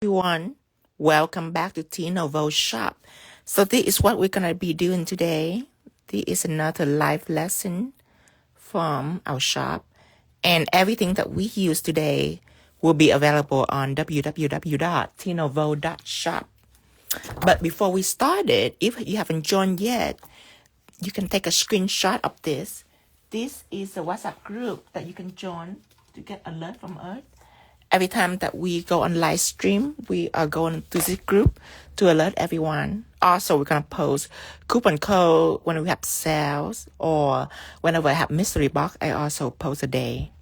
Everyone, welcome back to 𝙤𝙤𝙧𝙩𝙗 shop. So this is what we're gonna be doing today. This is another live lesson from our shop, and everything that we use today will be available on www.𝙤𝙤𝙧𝙩𝙗. But before we started, if you haven't joined yet, you can take a screenshot of this. This is a WhatsApp group that you can join to get alert from us. Every time that we go on live stream, we are going to this group to alert everyone. Also, we're going to post coupon code when we have sales, or whenever I have mystery box, I also post a day.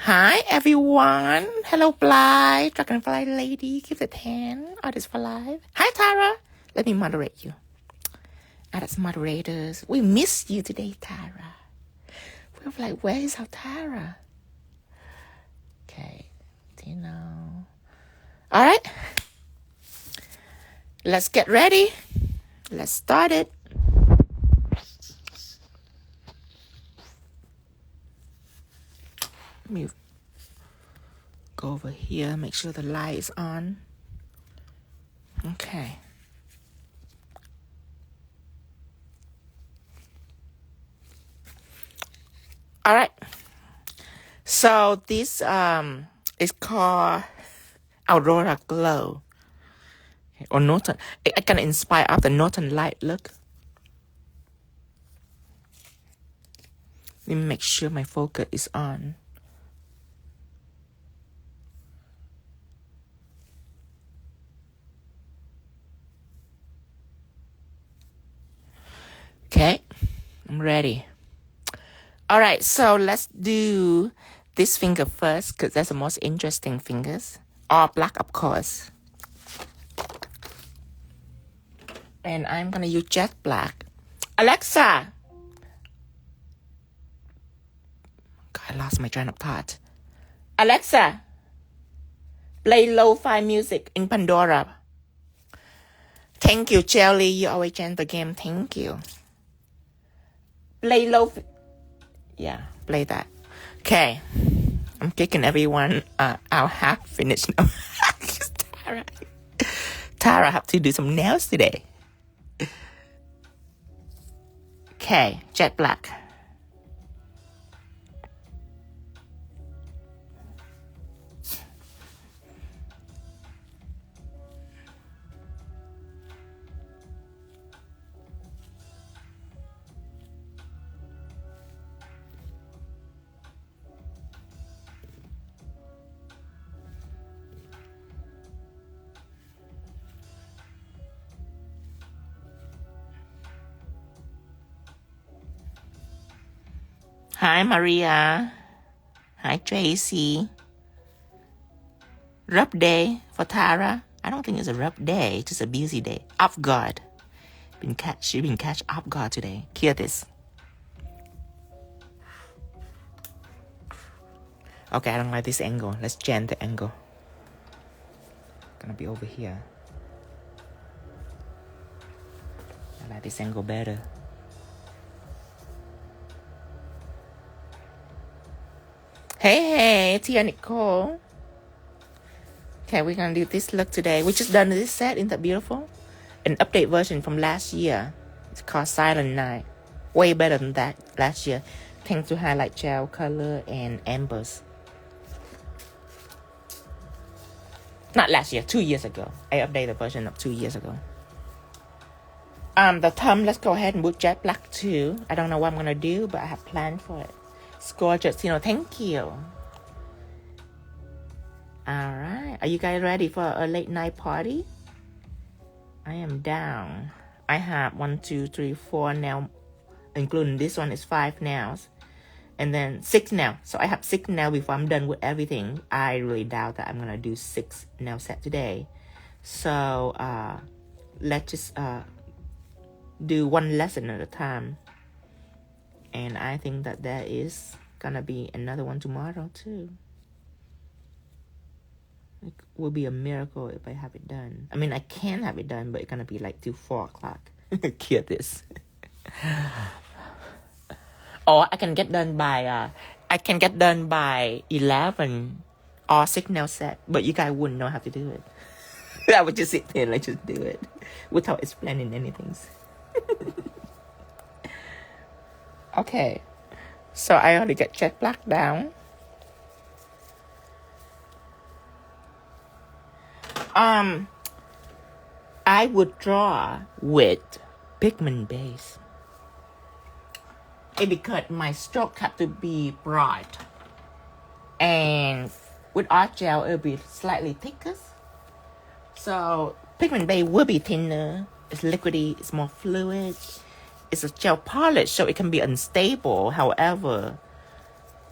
Hi, everyone. Hello, Fly. Dragonfly lady. Give it 10. Artist for life. Hi, Tara. Let me moderate you. As moderators, we miss you today, Tara. We're like, where is our Tara? Okay, all right, let's get ready. Let's start it. Let me go over here, make sure the light is on. Okay. All right. So this is called Aurora Glow, or Northern. I can inspire of the Northern Light look. Let me make sure my focus is on. Okay, I'm ready. All right, so let's do this finger first, because that's the most interesting fingers. All black, of course. And I'm going to use jet black. Alexa! God, I lost my train of thought. Alexa! Play lo-fi music in Pandora. Thank you, Jelly. You always change the game. Thank you. Play lo-fi. Yeah, play that. Okay. I'm kicking everyone out half finished now. Tara have to do some nails today. Okay, jet black. Hi, Maria. Hi, Tracy. Rough day for Tara. I don't think it's a rough day, just a busy day. Off guard. She been catch off guard today. 𝘾𝙧𝙪𝙡. Okay, I don't like this angle. Let's change the angle. Gonna be over here. I like this angle better. Hey, Tia Nicole. Okay, we're gonna do this look today. We just done this set. Isn't that beautiful? An update version from last year. It's called Silent Night. Way better than that last year. Thanks to Highlight Gel, Color, and Embossed. Not last year, 2 years ago. I updated the version of 2 years ago. The thumb, let's go ahead and put jet black too. I don't know what I'm gonna do, but I have planned for it. It's gorgeous, thank you. All right, are you guys ready for a late night party? I am down. I have 1, 2, 3, 4 nails, including this one is 5 nails, and then 6 nails. So I have 6 nails before I'm done with everything. I really doubt that I'm gonna do 6 nail set today. So let's just do one lesson at a time. And I think that there is gonna be another one tomorrow too. It will be a miracle if I have it done. I mean, I can have it done, but it's gonna be like till 4 o'clock. 𝘾𝙧𝙪𝙡. Or I can get done by 11 or signal set, but you guys wouldn't know how to do it. I would just sit there and just do it without explaining anything. Okay, so I already got jet black down. I would draw with pigment base. Because my stroke have to be broad. And with art gel, it'll be slightly thicker. So pigment base will be thinner. It's liquidy, it's more fluid. It's a gel polish, so it can be unstable. However,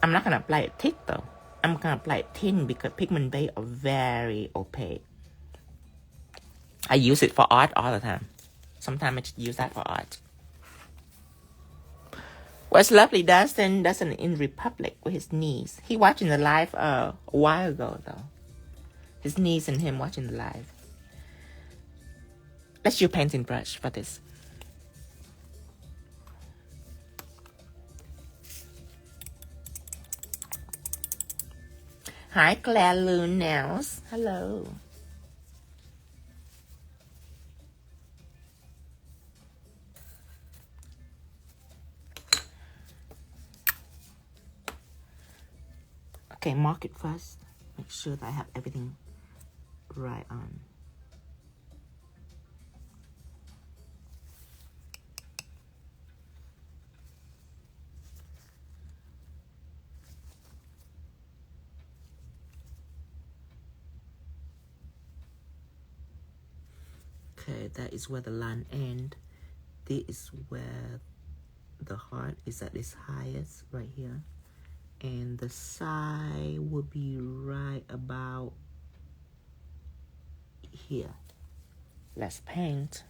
I'm not gonna apply it thick though. I'm gonna apply it thin because pigment base are very opaque. I use it for art all the time. Sometimes I just use that for art. What's lovely Dustin in Republic with his niece. He watching the live a while ago though. His niece and him watching the live. Let's use painting brush for this. Hi Claire Loon Nails. Hello. Okay, mark it first. Make sure that I have everything right on. Okay, that is where the line ends. This is where the heart is at its highest, right here. And the side would be right about here. Let's paint.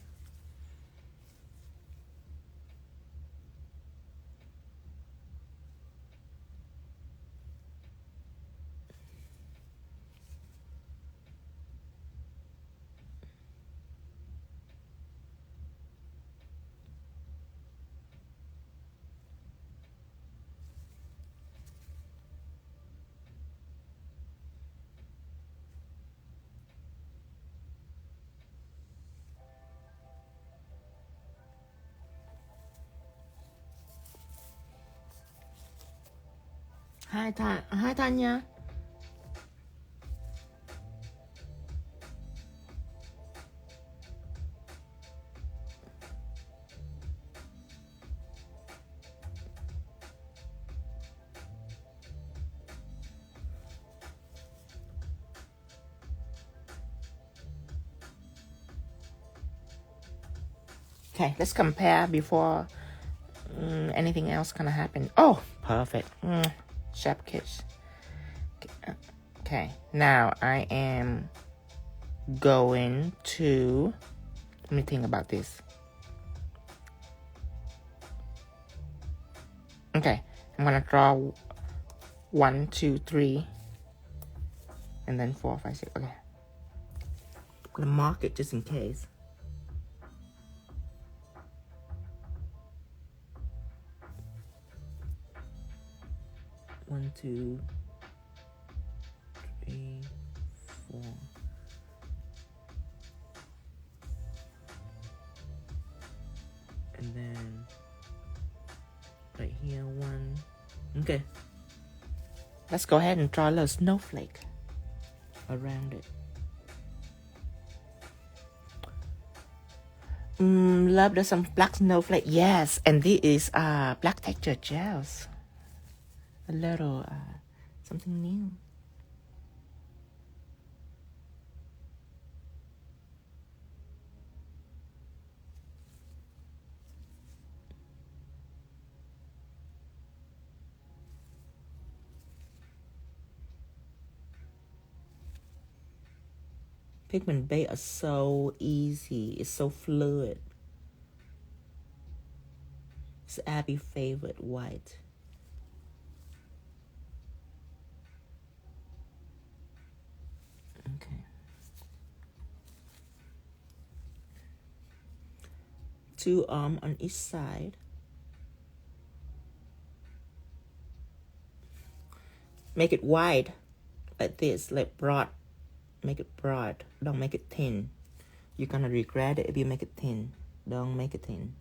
Hi, Tanya. Okay, let's compare before anything else gonna happen. Oh, perfect. Chef kiss. Okay, now I am going to, let me think about this. Okay, I'm gonna draw 1, 2, 3, and then 4, 5, 6. Okay, I'm gonna mark it just in case. One, 2, 3, 4. And then right here, 1. Okay. Let's go ahead and draw a little snowflake around it. Love there's some black snowflake. Yes, and this is black texture gels. A little something new. Pigment base are so easy. It's so fluid. It's Abby's favorite white. Okay. 2 arms on each side. Make it wide like this, like broad. Make it broad. Don't make it thin. You're gonna regret it if you make it thin. Don't make it thin.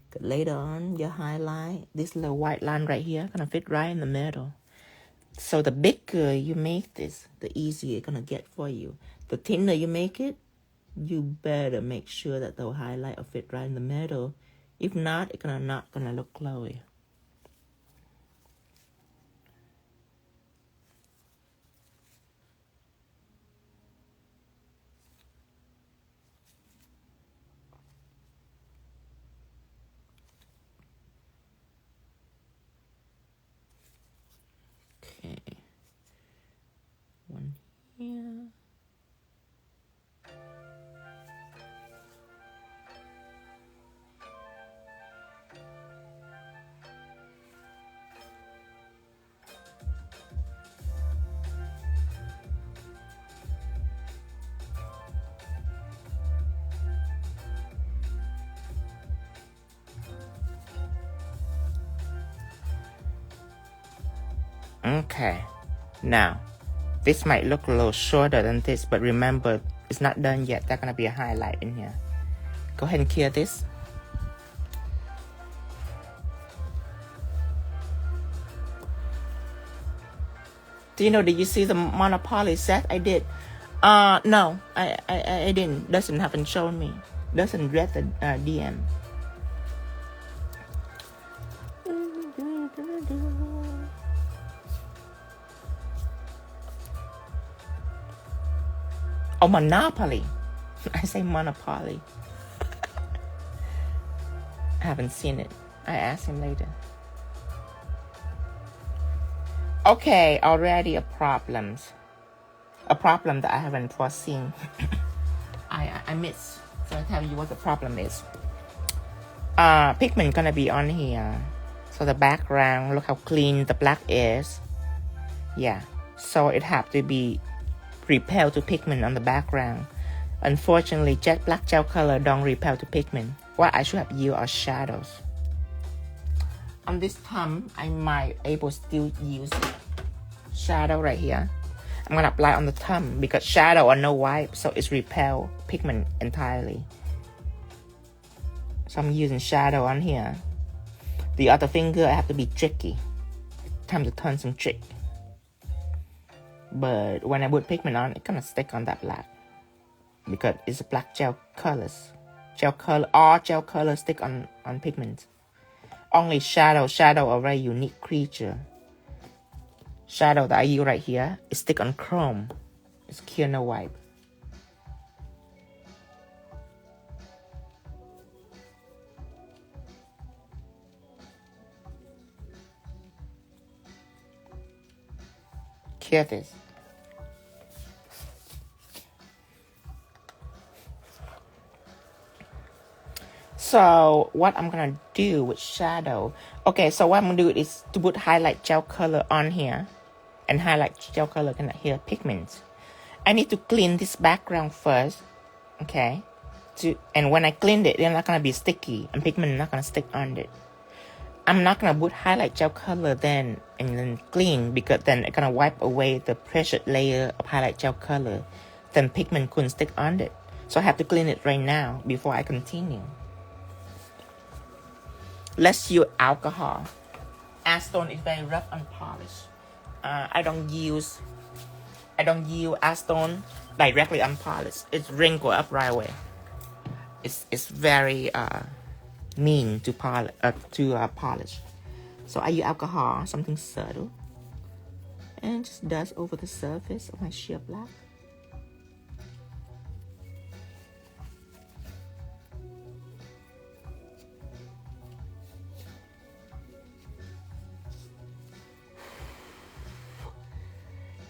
Because later on, your highlight, this little white line right here, gonna fit right in the middle. So the bigger you make this, the easier it's gonna get for you. The thinner you make it, you better make sure that the highlight will fit right in the middle. If not, it's not gonna look glowy. Okay. One here. Okay, now this might look a little shorter than this, but remember, it's not done yet. There's gonna be a highlight in here. Go ahead and clear this. Do you know, did you see the monopoly set I did? No, I didn't. Doesn't haven't shown me. Doesn't read the DM. Oh, Monopoly. I say Monopoly. I haven't seen it. I ask him later. Okay, already a problem that I haven't foreseen. I miss. So I tell you what the problem is. Pigment gonna be on here. So the background, look how clean the black is. Yeah. So it have to be repel to pigment on the background. Unfortunately, jet black gel color don't repel to pigment. What I should have used are shadows. On this thumb, I might able still use shadow right here. I'm gonna apply on the thumb because shadow or no wipe, so it's repel pigment entirely. So I'm using shadow on here. The other finger, I have to be tricky. Time to turn some trick. But when I put pigment on, it's gonna stick on that black because it's black gel colors. All gel colors stick on pigment. Only shadow a very unique creature. Shadow that I use right here is stick on chrome. It's clear, no wipe. Clear this. So what I'm gonna do with shadow, okay, so what I'm gonna do is to put highlight gel color on here and highlight gel color in here, pigment. I need to clean this background first, okay? And when I clean it, they're not gonna be sticky and pigment is not gonna stick on it. I'm not gonna put highlight gel color then and then clean because then it's gonna wipe away the pressure layer of highlight gel color. Then pigment couldn't stick on it. So I have to clean it right now before I continue. Let's use alcohol. Acetone is very rough and polished. I don't use acetone directly unpolished. It's wrinkle up right away. It's very mean to polish. So I use alcohol, something subtle, and just dust over the surface of my sheer black.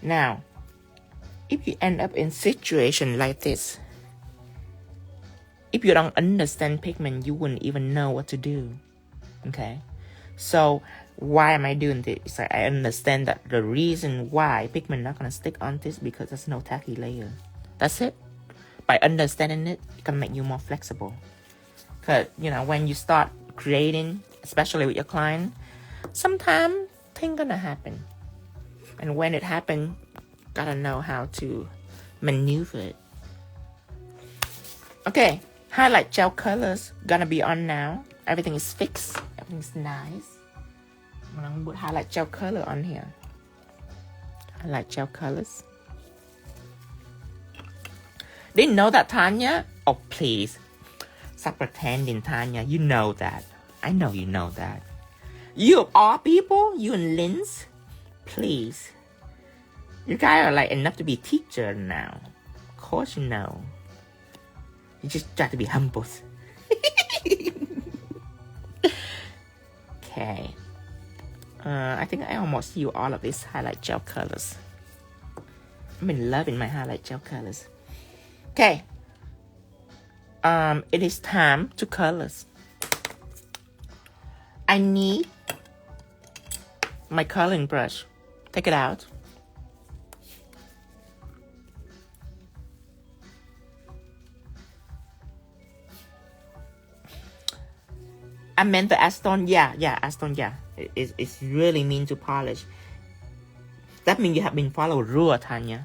Now, if you end up in situation like this, if you don't understand pigment, you wouldn't even know what to do, okay? So why am I doing this? It's like I understand that the reason why pigment not gonna stick on this because there's no tacky layer. That's it. By understanding it, it can make you more flexible. Cause you know when you start creating, especially with your client, sometimes things gonna happen. And when it happens, Gotta know how to maneuver it. Okay, highlight gel colors gonna be on now. Everything is fixed. Everything's nice. I'm gonna put highlight gel color on here. Highlight gel colors. Didn't know that, Tanya? Oh, please. Stop pretending, Tanya. You know that. I know you know that. You of all people, you and Linz, please. You guys are like enough to be teacher now. Of course you know. You just try to be humble. Okay. I think I almost used all of these highlight gel colors. I've been loving my highlight gel colors. Okay. It is time to colors. I need my coloring brush. Take it out. I meant the acetone. Yeah, acetone, yeah. It's really mean to polish. That means you have been following rule, Tanya.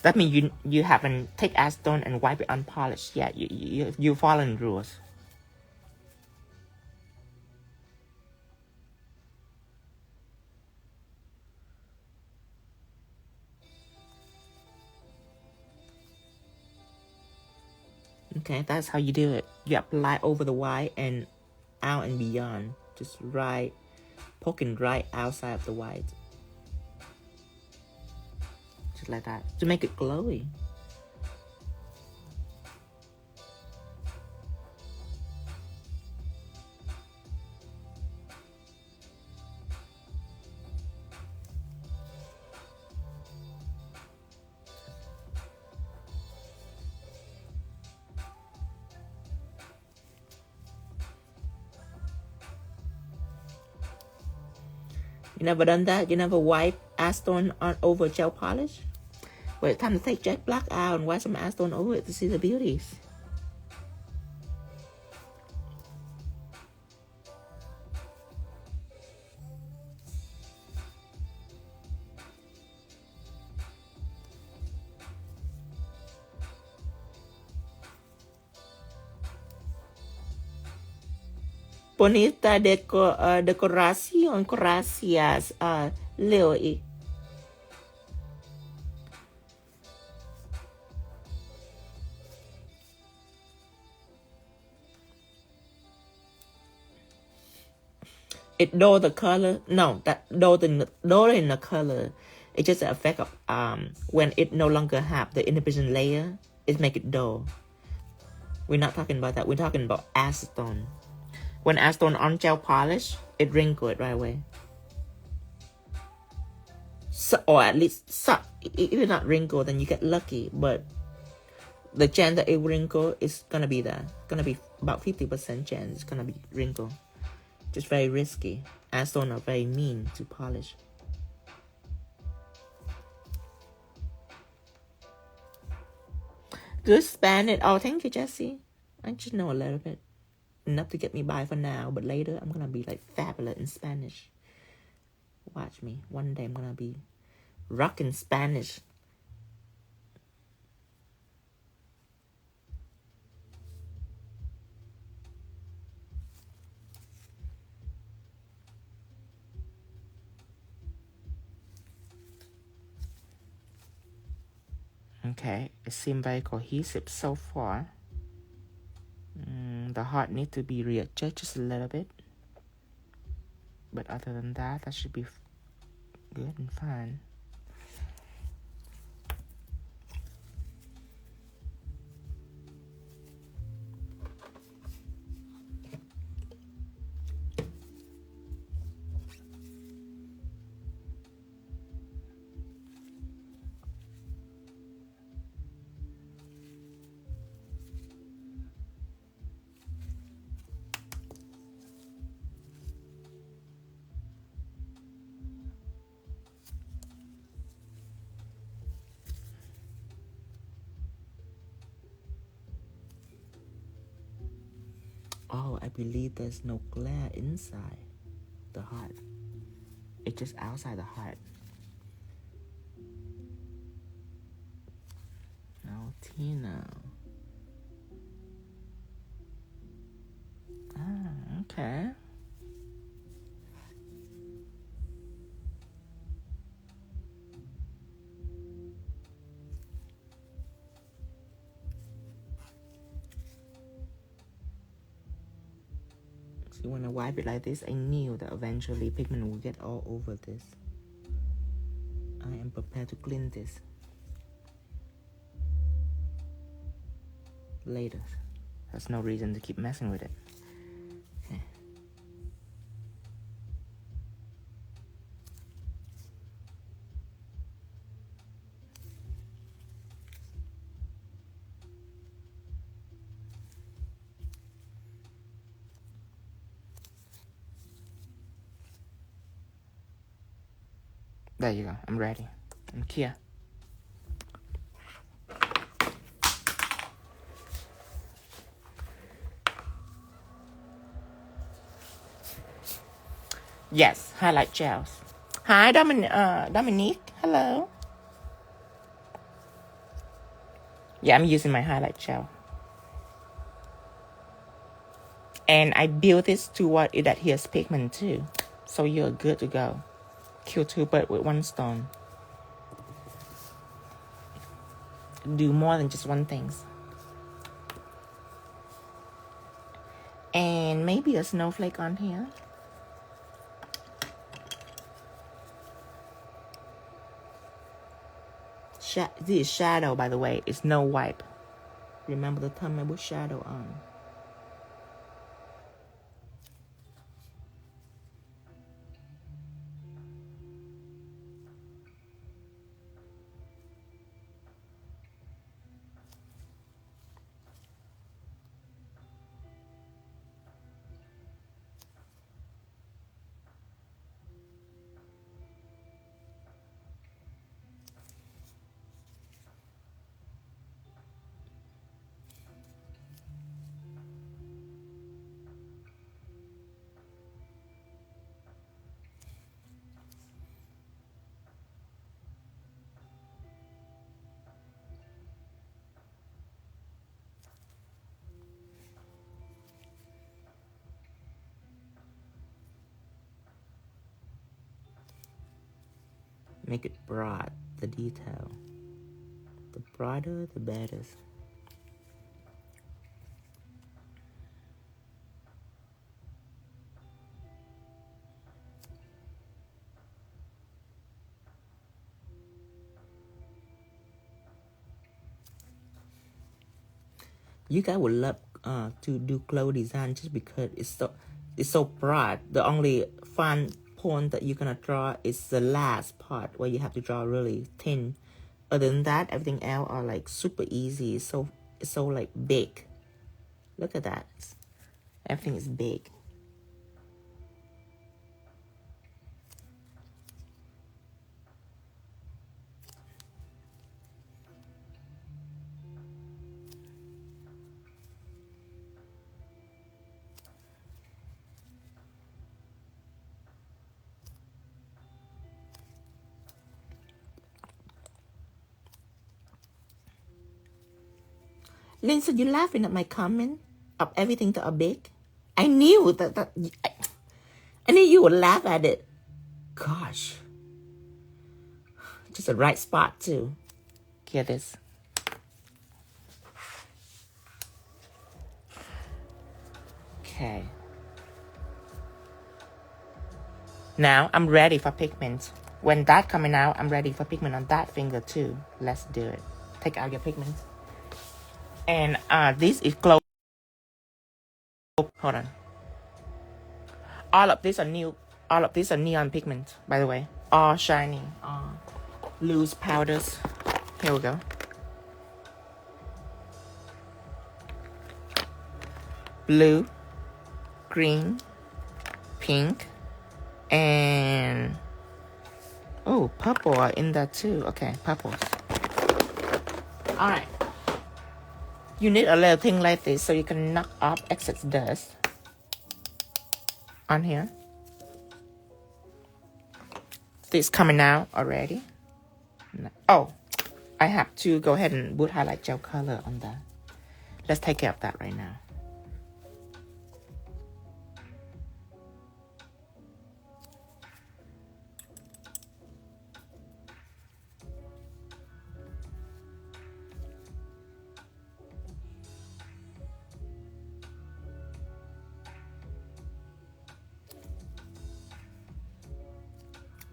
That means you haven't take acetone and wipe it unpolished. Yeah, you following rules. Okay, that's how you do it. You apply over the white and out and beyond. Just right, poking right outside of the white. Just like that, to make it glowy. You never done that? You never wipe acetone on over gel polish? Well, it's time to take jet black out and wipe some acetone over it to see the beauties. Bonita decoración, gracias, Leo. It dull the color. No, that dull in the color. It's just an effect of when it no longer have the inhibition layer, it make it dull. We're not talking about that. We're talking about acetone. When acetone on gel polish, it wrinkle it right away. So, or at least, if it's not wrinkle, then you get lucky. But the chance that it wrinkle is gonna be there. Gonna be about 50% chance it's gonna be wrinkle. Just very risky. Acetone are very mean to polish. Good Spanish. Oh, thank you, Jessie. I just know a little bit. Enough to get me by for now, but later I'm gonna be like fabulous in Spanish. Watch me. One day I'm gonna be rocking Spanish. Okay, it seems very cohesive so far. The heart needs to be readjusted just a little bit. But other than that, that should be good and fine. Oh, I believe there's no glare inside the heart. It's just outside the heart. you know. Oh, okay. So when I wipe it like this, I knew that eventually pigment will get all over this. I am prepared to clean this later. There's no reason to keep messing with it. Okay. There you go. I'm ready. I'm here. Yes, highlight gels. Hi, Dominique. Hello. Yeah, I'm using my highlight gel. And I built this to what it adheres pigment too. So you're good to go. Kill two birds with one stone. Do more than just one thing. And maybe a snowflake on here. This is shadow, by the way. It's no wipe. Remember the time I put shadow on. Make it broad, the detail. The broader, the better. You guys would love to do glow design just because it's so broad. The only fun point that you're gonna draw is the last part where you have to draw really thin. Other than that, everything else are like super easy. It's so like big. Look at that. Everything is big. Lynn said, you laughing at my comment of everything that are big? I knew that I knew you would laugh at it. Gosh. Just the right spot too. Hear this. Okay. Now I'm ready for pigment. When that coming out, I'm ready for pigment on that finger too. Let's do it. Take out your pigment. And this is glow. Hold on. All of these are new. All of these are neon pigment, by the way. All shiny. Loose powders. Here we go. Blue, green, pink, and oh, purple are in that too. Okay, purples. All right. You need a little thing like this so you can knock off excess dust on here. This coming out already. Oh, I have to go ahead and put highlight gel color on that. Let's take care of that right now.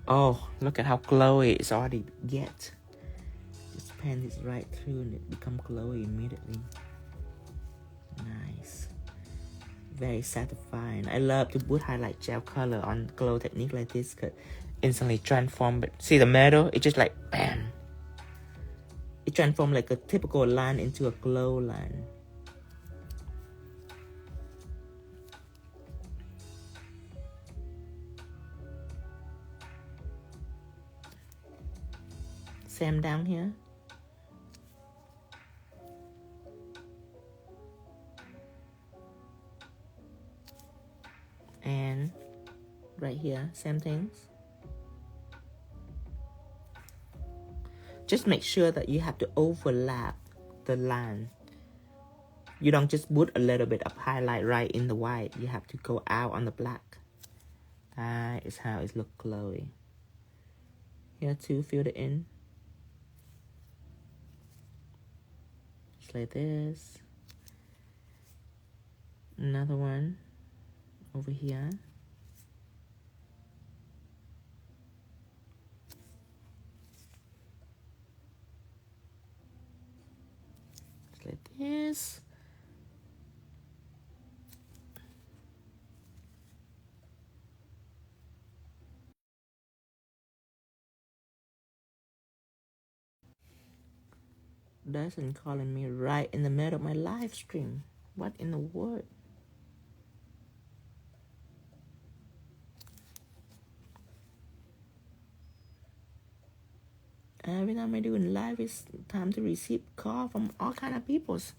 Oh, look at how glowy it's already get. Just pan this right through and it becomes glowy immediately. Nice. Very satisfying. I love to put highlight gel color on glow technique like this because instantly transform. But see the metal, it just like bam. It transforms like a typical line into a glow line. Same down here. And right here, same things. Just make sure that you have to overlap the line. You don't just put a little bit of highlight right in the white. You have to go out on the black. That is how it looks glowy. Here too, fill it in. Just like this. Another one over here. Just like this. Doesn't calling me right in the middle of my live stream. What in the world? Every time I do in live, it's time to receive call from all kind of peoples.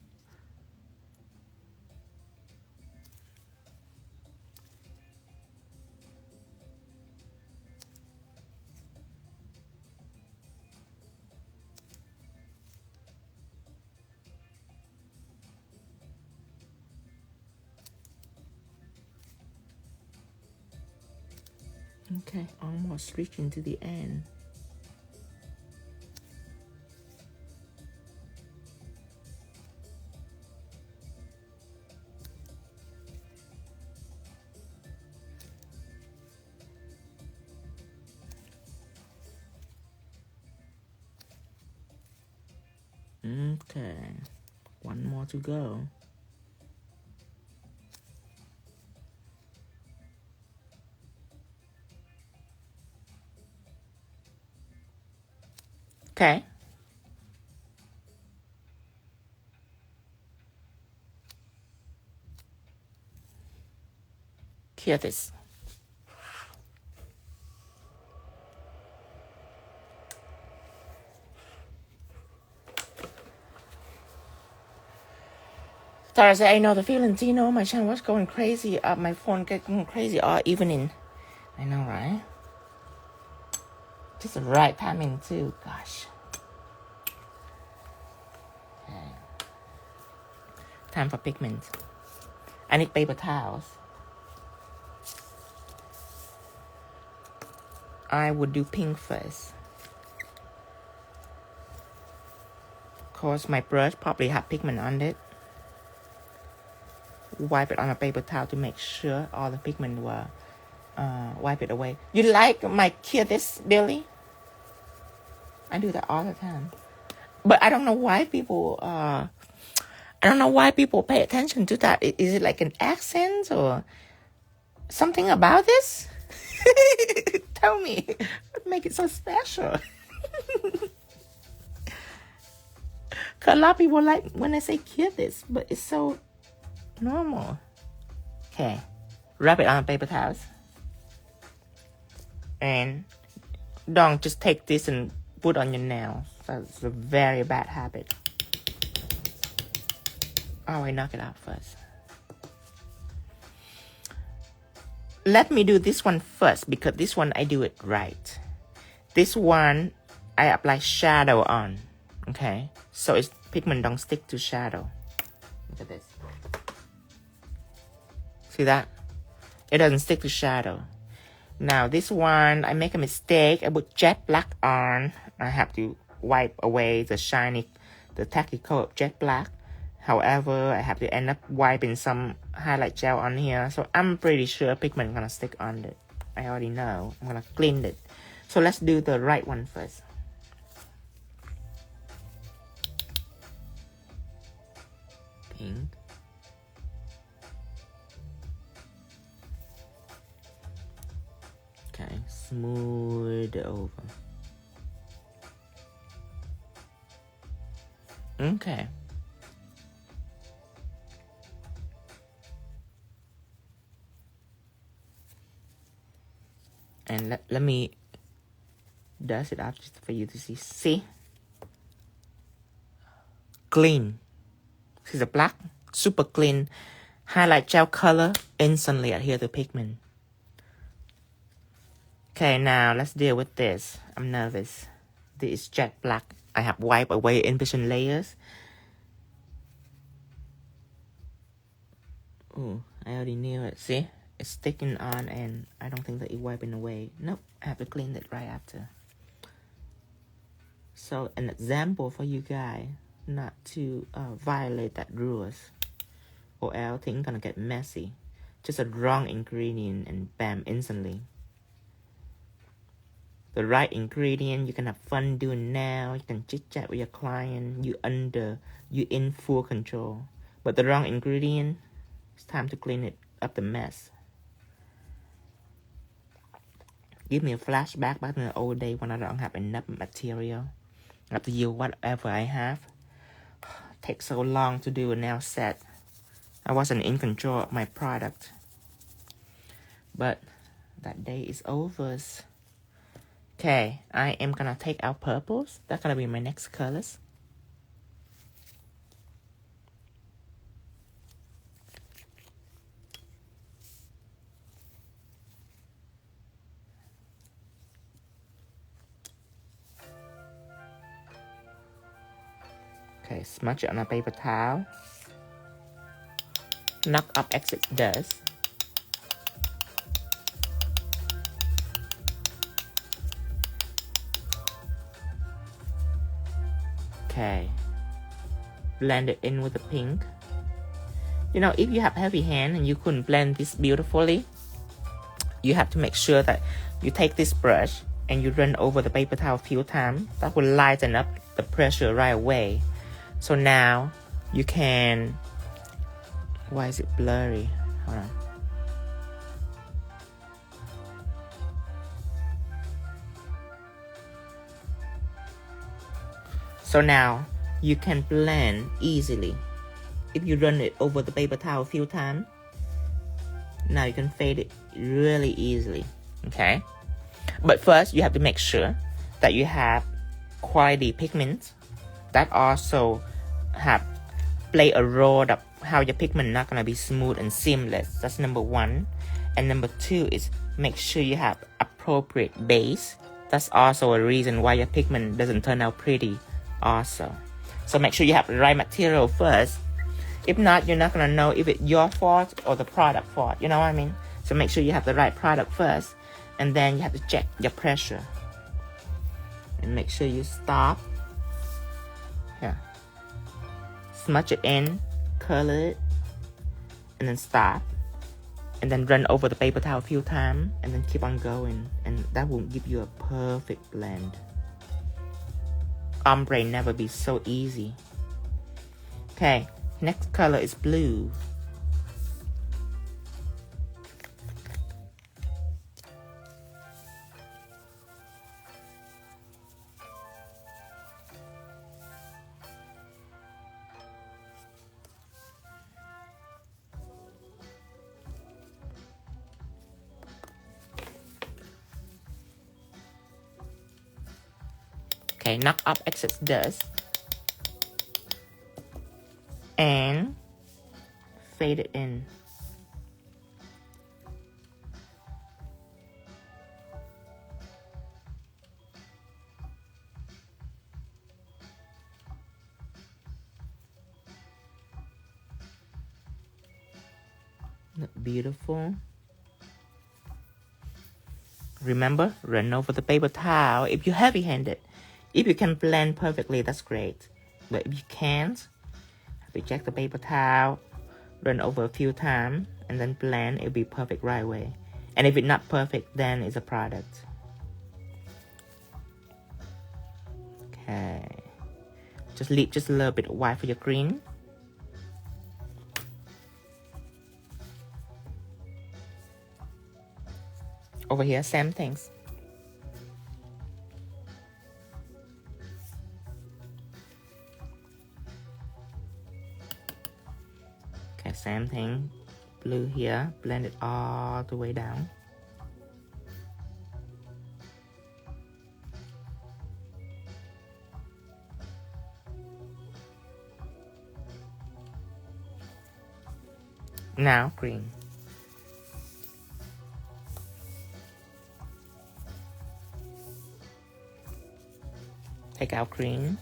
Okay, almost reaching to the end. Okay, one more to go. Okay. Here this. Thursday, I know the feeling. Do you know my channel was going crazy? My phone getting crazy all evening. I know, right? Just the right timing too. Gosh. Okay. Time for pigment. I need paper towels. I would do pink first. Of course, my brush probably have pigment on it. Wipe it on a paper towel to make sure all the pigment were wipe it away. You like my 𝙗𝙧𝙪𝙘𝙧, Billy? I do that all the time. But I don't know why people pay attention to that. Is it like an accent or something about this? Tell me. What make it so special? Cause a lot of people like when I say 𝙗𝙧, but it's so normal. Okay, wrap it on paper towels. And don't just take this and put on your nails. That's a very bad habit. Oh, I knock it out first. Let me do this one first because this one I do it right. This one I apply shadow on. Okay, so its pigment don't stick to shadow. Look at this. See that? It doesn't stick to shadow. Now this one, I make a mistake. I put jet black on. I have to wipe away the tacky coat of jet black. However, I have to end up wiping some highlight gel on here. So I'm pretty sure pigment gonna stick on it. I already know. I'm gonna clean it. So let's do the right one first. Pink. Okay, smooth it over. Okay. And let me dust it out just for you to see. See? Clean. See the black? Super clean. Highlight gel color instantly adhere to pigment. Okay, now let's deal with this. I'm nervous. This is jet black. I have wiped away in between layers. Oh, I already knew it. See? It's sticking on and I don't think that it wiping away. Nope, I have to clean it right after. So an example for you guys not to violate that rules, or else things gonna get messy. Just a wrong ingredient and bam, instantly. The right ingredient, you can have fun doing now. You can chit chat with your client. You in full control. But the wrong ingredient, it's time to clean it up the mess. Give me a flashback back in the old day when I don't have enough material. I have to use whatever I have. It takes so long to do a nail set. I wasn't in control of my product. But that day is over. Okay, I am gonna take out purples. That's gonna be my next colors. Okay, smudge it on a paper towel. Knock up excess dust. Okay. Blend it in with the pink. You know, if you have heavy hand and you couldn't blend this beautifully, you have to make sure that you take this brush and you run over the paper towel a few times. That will lighten up the pressure right away. So now you can... Why is it blurry? Hold on. So now you can blend easily. If you run it over the paper towel a few times, now you can fade it really easily. Okay? But first, you have to make sure that you have quality pigments that also play a role of how your pigment not gonna be smooth and seamless. That's number one. And number two is make sure you have appropriate base. That's also a reason why your pigment doesn't turn out pretty also. So make sure you have the right material first. If not, you're not gonna know if it's your fault or the product fault. You know what I mean? So make sure you have the right product first, and then you have to check your pressure. And make sure you stop. Here. Smudge it in, curl it, and then stop. And then run over the paper towel a few times, and then keep on going. And that will give you a perfect blend. Ombre never be so easy. Okay, next color is blue. Okay, knock up excess dust and fade it in. Look beautiful. Remember, run over the paper towel if you're heavy-handed. If you can blend perfectly, that's great. But if you can't, reject the paper towel, run over a few times, and then blend. It'll be perfect right away. And if it's not perfect, then it's a product. Okay. Just leave just a little bit white for your green. Over here, same things. Okay, same thing. Blue here, blend it all the way down. Now, green. Take out green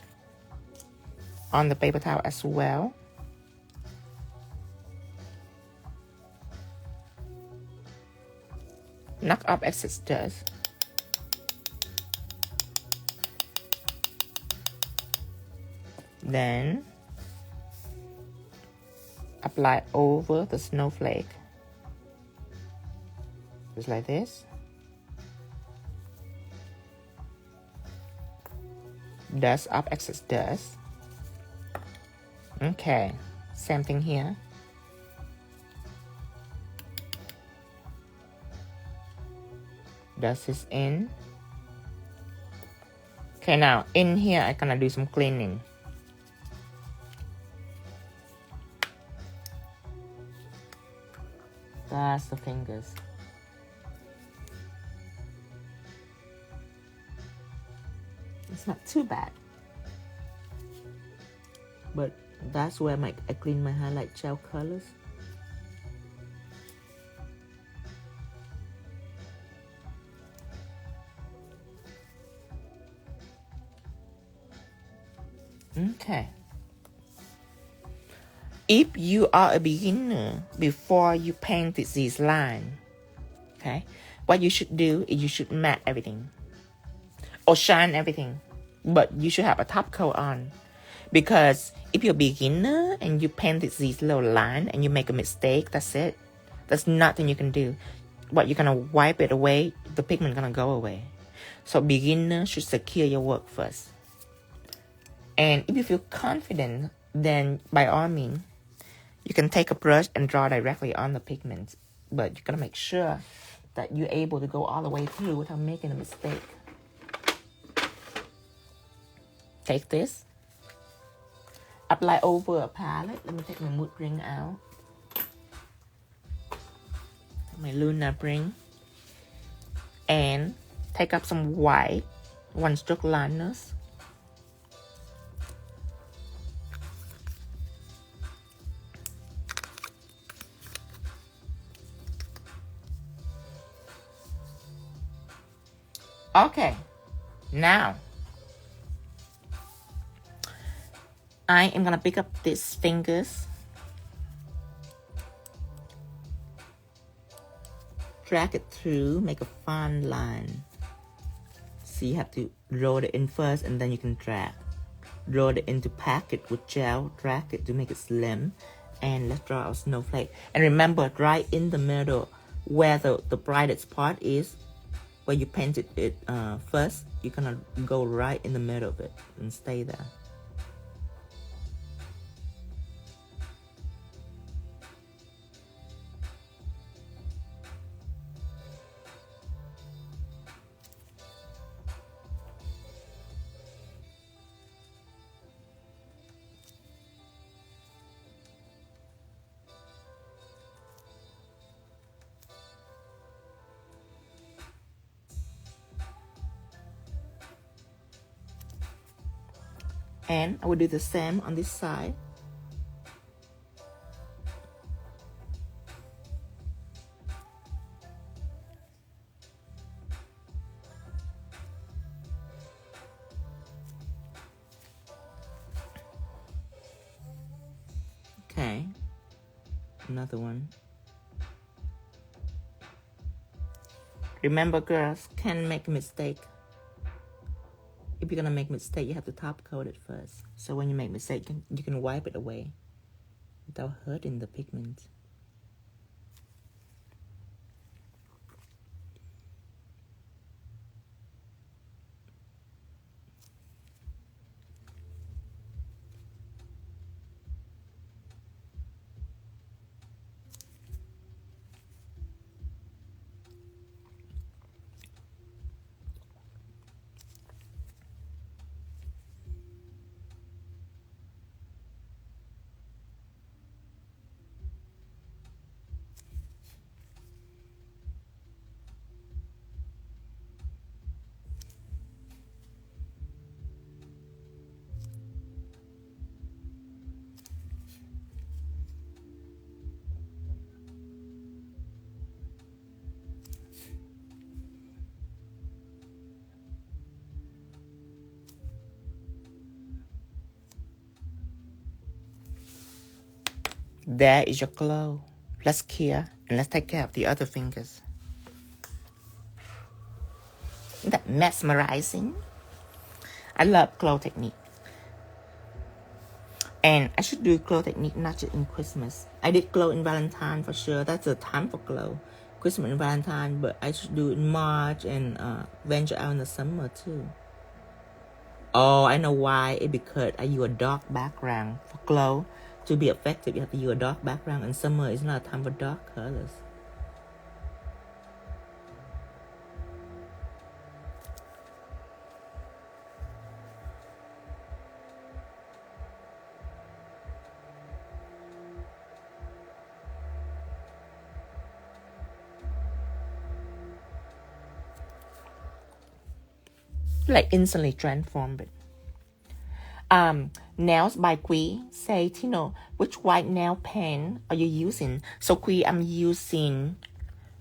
on the paper towel as well. Knock up excess dust. Then apply over the snowflake, just like this. Dust up excess dust. Okay, same thing here. Dust is in. Okay, now in here I'm gonna do some cleaning. That's the fingers. It's not too bad, but that's where I clean my highlight gel colors. Okay. If you are a beginner, before you paint this line, okay, what you should do is you should matte everything or shine everything, but you should have a top coat on, because if you're a beginner and you paint this little line and you make a mistake, that's it. There's nothing you can do. What, you're gonna wipe it away, the pigment gonna go away. So beginner should secure your work first. And if you feel confident, then by all means, you can take a brush and draw directly on the pigment. But you gotta make sure that you're able to go all the way through without making a mistake. Take this, apply over a palette. Let me take my mood ring out. My lunar ring. And take up some white, one stroke liners. Okay, now I am gonna pick up these fingers, drag it through, make a fine line. So you have to roll it in first and then you can drag. Roll it in to pack it with gel, drag it to make it slim, and let's draw our snowflake. And remember, right in the middle where the brightest part is, where you painted it first, you're gonna go right in the middle of it and stay there. And I will do the same on this side. Okay, another one. Remember, girls, can make a mistake. If you're gonna make a mistake, you have to top coat it first. So when you make a mistake, you can wipe it away without hurting the pigment. There is your glow. Let's clear and let's take care of the other fingers. Isn't that mesmerizing? I love glow technique. And I should do glow technique not just in Christmas. I did glow in Valentine for sure. That's the time for glow. Christmas and Valentine, but I should do it in March and venture out in the summer too. Oh, I know why. It's because I use a dark background for glow. To be effective, you have to use a dark background, and summer is not a time for dark colors. Like instantly transform it. Nails by Qui say, Tino, which white nail pen are you using? So Qui, I'm using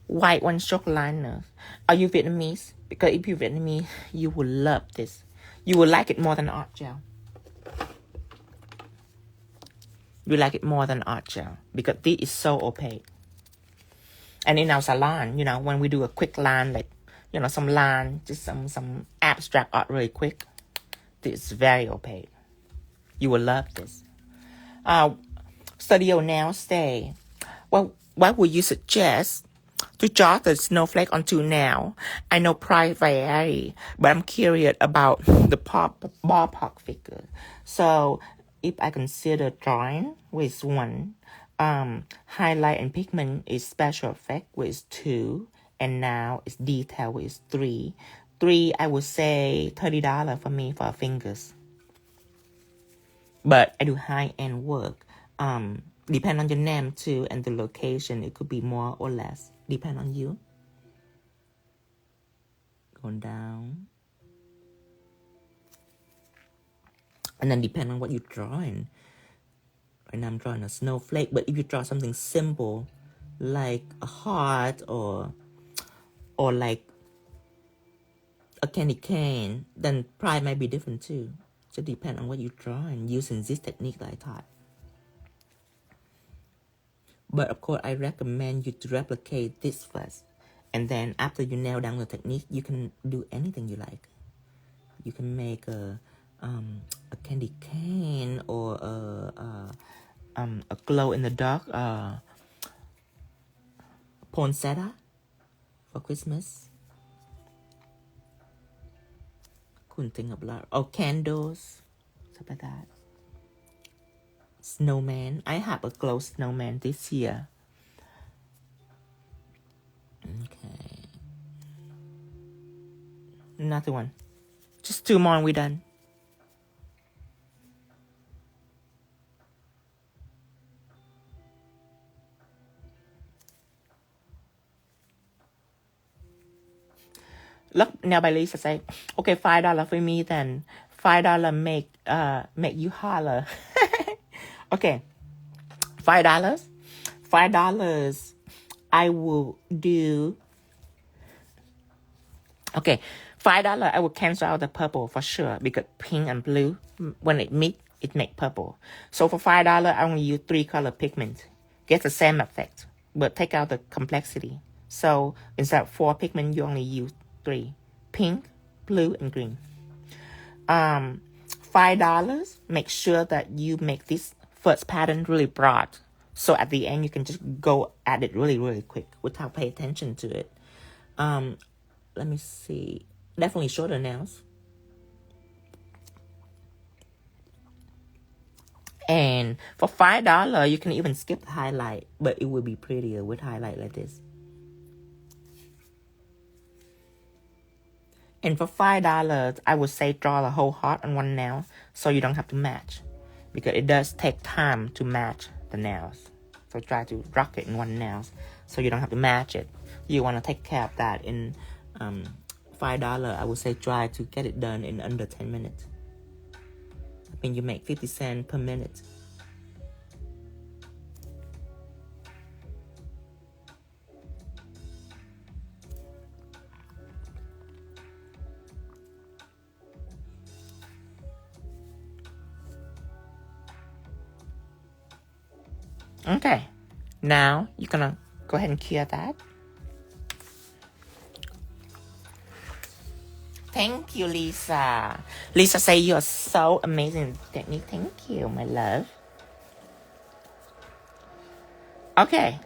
white one stroke liner. Are you Vietnamese? Because if you're Vietnamese, you will love this. You will like it more than art gel. You like it more than art gel because this is so opaque. And in our salon, you know, when we do a quick line, like, you know, some line, just some abstract art really quick, this is very opaque. You will love this. Studio Nail say, well, what would you suggest to draw the snowflake onto nail? I know price vary, but I'm curious about the ballpark figure. So if I consider drawing with 1, highlight and pigment is special effect with 2, and now it's detail with 3. 3, I would say $30 for me for fingers. But I do high-end work. Depend on your name too and the location. It could be more or less. Depend on you. Going down. And then depend on what you're drawing. Right now I'm drawing a snowflake. But if you draw something simple, like a heart or like a candy cane, then price might be different too. So depend on what you draw and using this technique that I taught. But of course, I recommend you to replicate this first. And then after you nail down the technique, you can do anything you like. You can make a candy cane or a glow in the dark poinsettia for Christmas. Couldn't think of a lot. Or candles, stuff like that. Snowman. I have a glow snowman this year. Okay. Another one. Just 2 more and we're done. Look, now by Lisa say, okay, $5 for me then. $5 make you holler. Okay, $5. $5 I will do. Okay, $5 I will cancel out the purple for sure because pink and blue, when it meet, it make purple. So for $5, I only use 3 color pigment. Get the same effect, but take out the complexity. So instead of 4 pigment, you only use 3. Pink, blue, and green. $5, make sure that you make this first pattern really broad. So at the end, you can just go at it really, really quick without paying attention to it. Let me see. Definitely shorter nails. And for $5, you can even skip the highlight, but it will be prettier with highlight like this. And for $5, I would say draw the whole heart on one nail so you don't have to match, because it does take time to match the nails. So try to rock it in one nail so you don't have to match it. You want to take care of that. In $5, I would say try to get it done in under 10 minutes. I mean, you make 50 cents per minute. Okay, now you're gonna go ahead and cure that. Thank you, Lisa. Lisa say you're so amazing technique. Thank you, my love. Okay,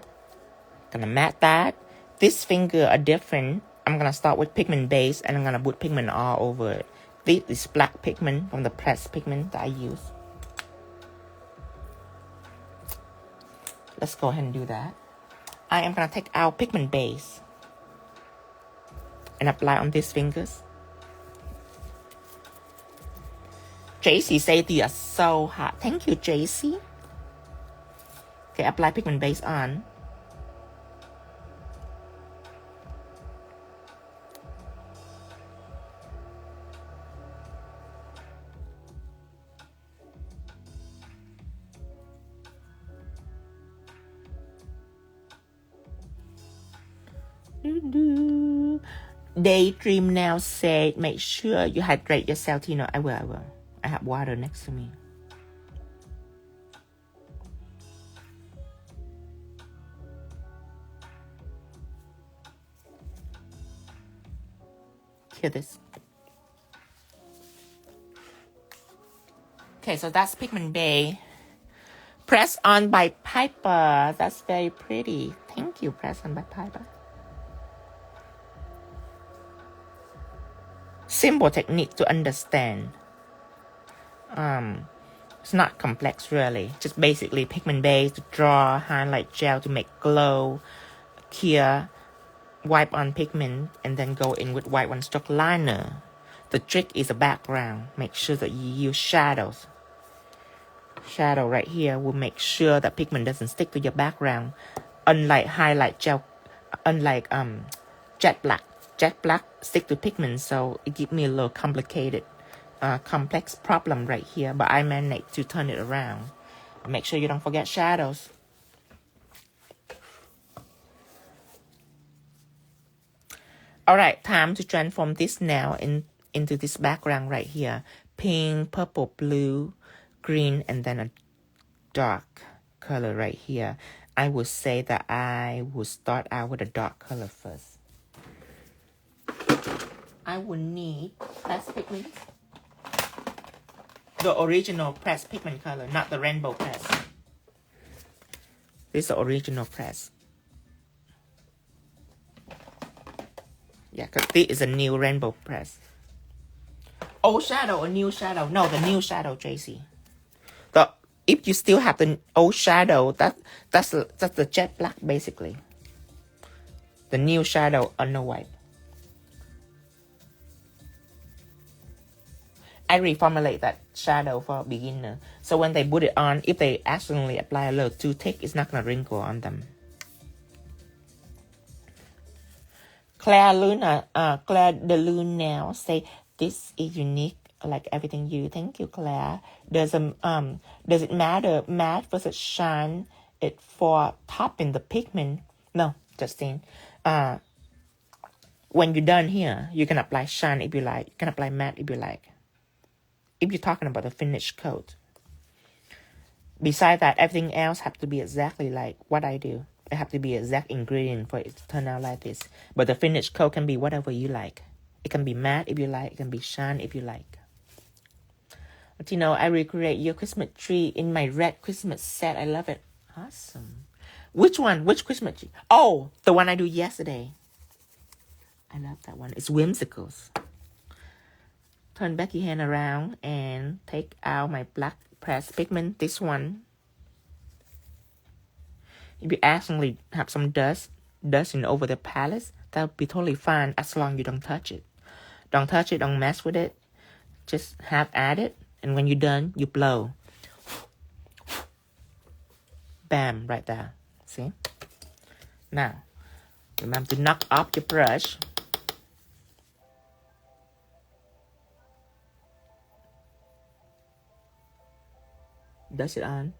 gonna matte that. This finger are different. I'm gonna start with pigment base and I'm gonna put pigment all over it. This is black pigment from the pressed pigment that I use. Let's go ahead and do that. I am gonna take our pigment base and apply on these fingers. JC say they are so hot. Thank you, JC. Okay, apply pigment base on. Daydream now said, make sure you hydrate yourself. You know, I will. I have water next to me. Hear this. Okay, so that's pigment bay. Press on by Piper. That's very pretty. Thank you, press on by Piper. Simple technique to understand. It's not complex really. Just basically pigment base to draw, highlight gel to make glow, cure, wipe on pigment, and then go in with white one stroke liner. The trick is a background. Make sure that you use shadows. Shadow right here will make sure that pigment doesn't stick to your background. Unlike highlight gel, unlike jet black. Jet black stick to pigment, so it gives me a little complicated, complex problem right here. But I managed to turn it around. Make sure you don't forget shadows. Alright, time to transform this now into this background right here. Pink, purple, blue, green, and then a dark color right here. I would say that I will start out with a dark color first. I will need pressed pigment. The original pressed pigment color, not the rainbow press. This is the original press. Yeah, because this is a new rainbow press. Old shadow or new shadow? No, the new shadow, JC. If you still have the old shadow, that's the jet black basically. The new shadow on the white. I reformulate that shadow for a beginner. So when they put it on, if they accidentally apply a little too thick, it's not going to wrinkle on them. Claire de Lune now say, this is unique like everything you. Thank you, Claire. Does it matter matte versus shine it for topping the pigment? No, Justine. When you're done here, you can apply shine if you like. You can apply matte if you like. If you're talking about the finished coat. Besides that, everything else has to be exactly like what I do. It have to be an exact ingredient for it to turn out like this. But the finish coat can be whatever you like. It can be matte if you like. It can be shine if you like. But you know, I recreate your Christmas tree in my red Christmas set. I love it. Awesome. Which one? Which Christmas tree? Oh, the one I do yesterday. I love that one. It's Whimsicals. Turn back your hand around and take out my black pressed pigment. This one. If you accidentally have some dusting over the palette, that'll be totally fine as long as you don't touch it. Don't touch it, don't mess with it. Just have at it, and when you're done, you blow. Bam, right there. See? Now, remember to knock off your brush. Dust it on.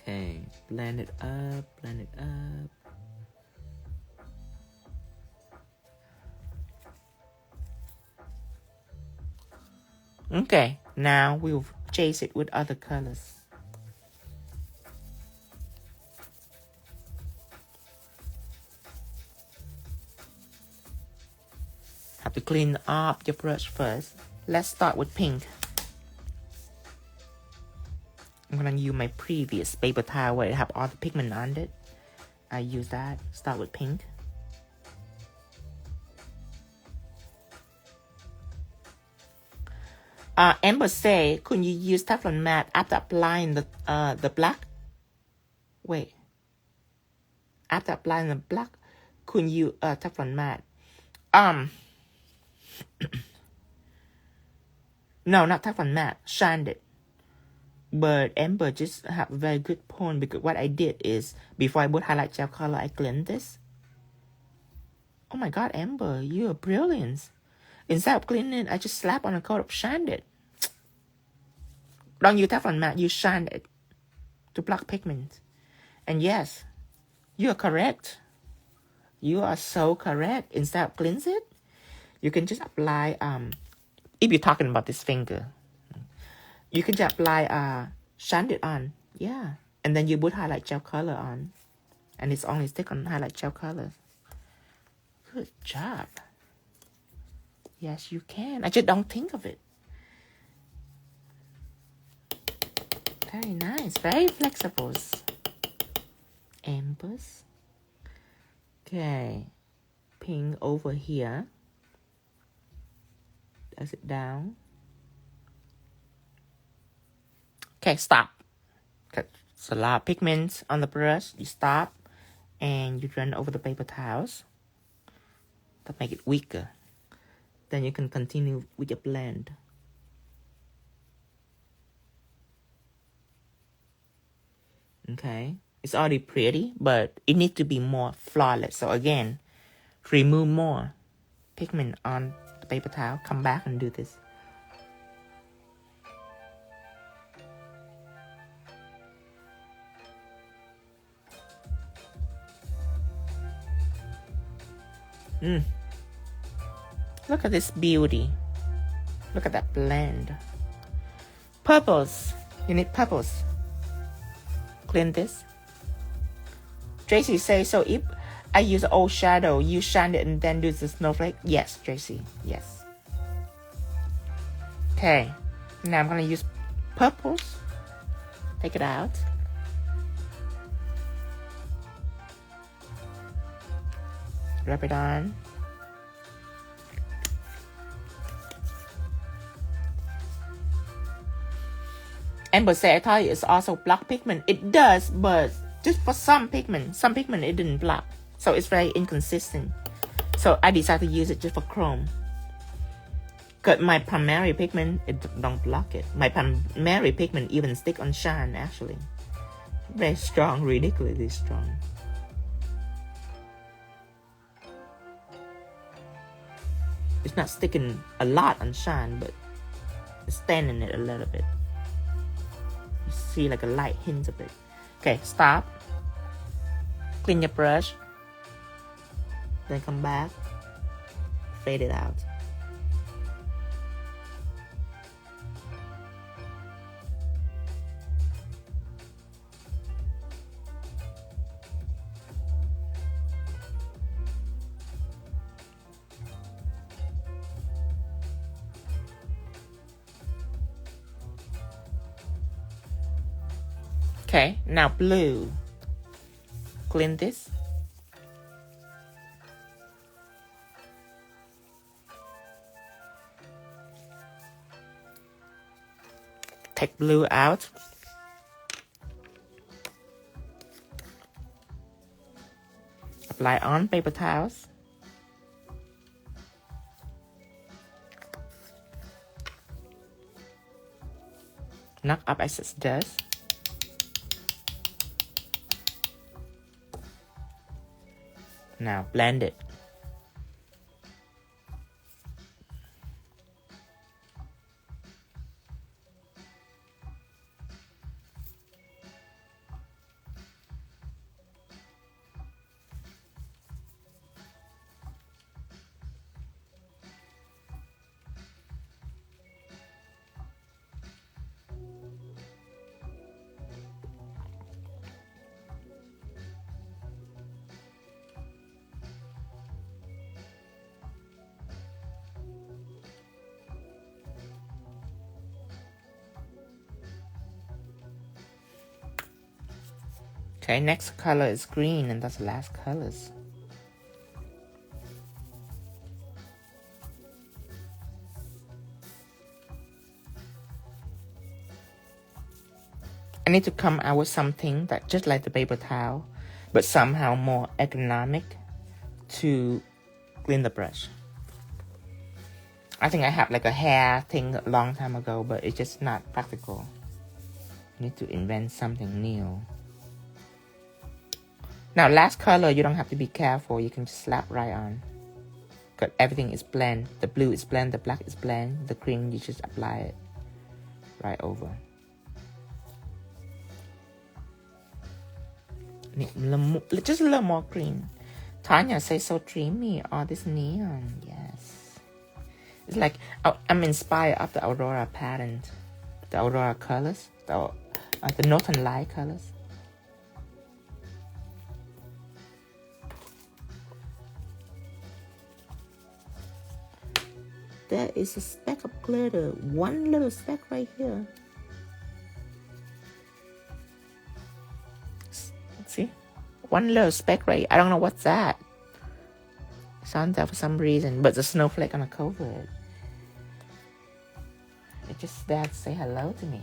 Okay, blend it up, blend it up. Okay, now we'll chase it with other colors. Have to clean up your brush first. Let's start with pink. I'm gonna use my previous paper towel where it have all the pigment on it. I use that. Start with pink. Amber say, could you use Teflon matte after applying the black? Wait. After applying the black, could you Teflon matte? No, not Teflon matte. Shined it. But Amber just have a very good point, because what I did is, before I put highlight gel color, I cleaned this. Oh my god, Amber, you are brilliant. Instead of cleaning it, I just slap on a coat of shined it. Don't use Teflon matte, you shine it to block pigment. And yes, you are correct. You are so correct. Instead of cleanse it, you can just apply, if you're talking about this finger, you can just apply, shine it on. Yeah. And then you put highlight gel color on. And it's only stick on highlight gel color. Good job. Yes, you can. I just don't think of it. Very nice. Very flexible. Embossed. Okay. Pink over here. Does it down. Okay, stop. It's a lot of pigments on the brush. You stop and you run over the paper towels to make it weaker. Then you can continue with your blend. Okay, it's already pretty, but it needs to be more flawless. So again, remove more pigment on the paper towel. Come back and do this. Look at this beauty. Look at that blend. Purples. You need purples. Clean this. Tracy says, so if I use old shadow, you shine it and then do the snowflake? Yes, Tracy. Yes. Okay. Now I'm going to use purples. Take it out. Rub it on. Amber said, I thought it's also block pigment. It does, but just for some pigment. Some pigment it didn't block. so it's very inconsistent. So I decided to use it just for chrome. Because my primary pigment, it don't block it. My primary pigment even stick on shine actually. Very strong, ridiculously strong. It's not sticking a lot on shine, but it's standing it a little bit. You see like a light hint of it. Okay, stop. Clean your brush. Then come back. Fade it out. Okay, now blue. Clean this. Take blue out. Apply on paper towels. Knock up excess dust. Now blend it. Okay, next color is green, and that's the last colors. I need to come out with something that just like the paper towel, but somehow more ergonomic to clean the brush. I think I have like a hair thing a long time ago, but it's just not practical. I need to invent something new. Now, last color, you don't have to be careful. You can just slap right on. Because everything is blend. The blue is blend, the black is blend. The green, you just apply it right over. Just a little more green. Tanya says so dreamy. Oh, this neon. Yes. It's like I'm inspired of the Aurora pattern. The Aurora colors. The Northern Light colors. There is a speck of glitter. One little speck right here. See? One little speck right here. I don't know what's that. It's on there for some reason. But the snowflake gonna cover it. It's just there to say hello to me.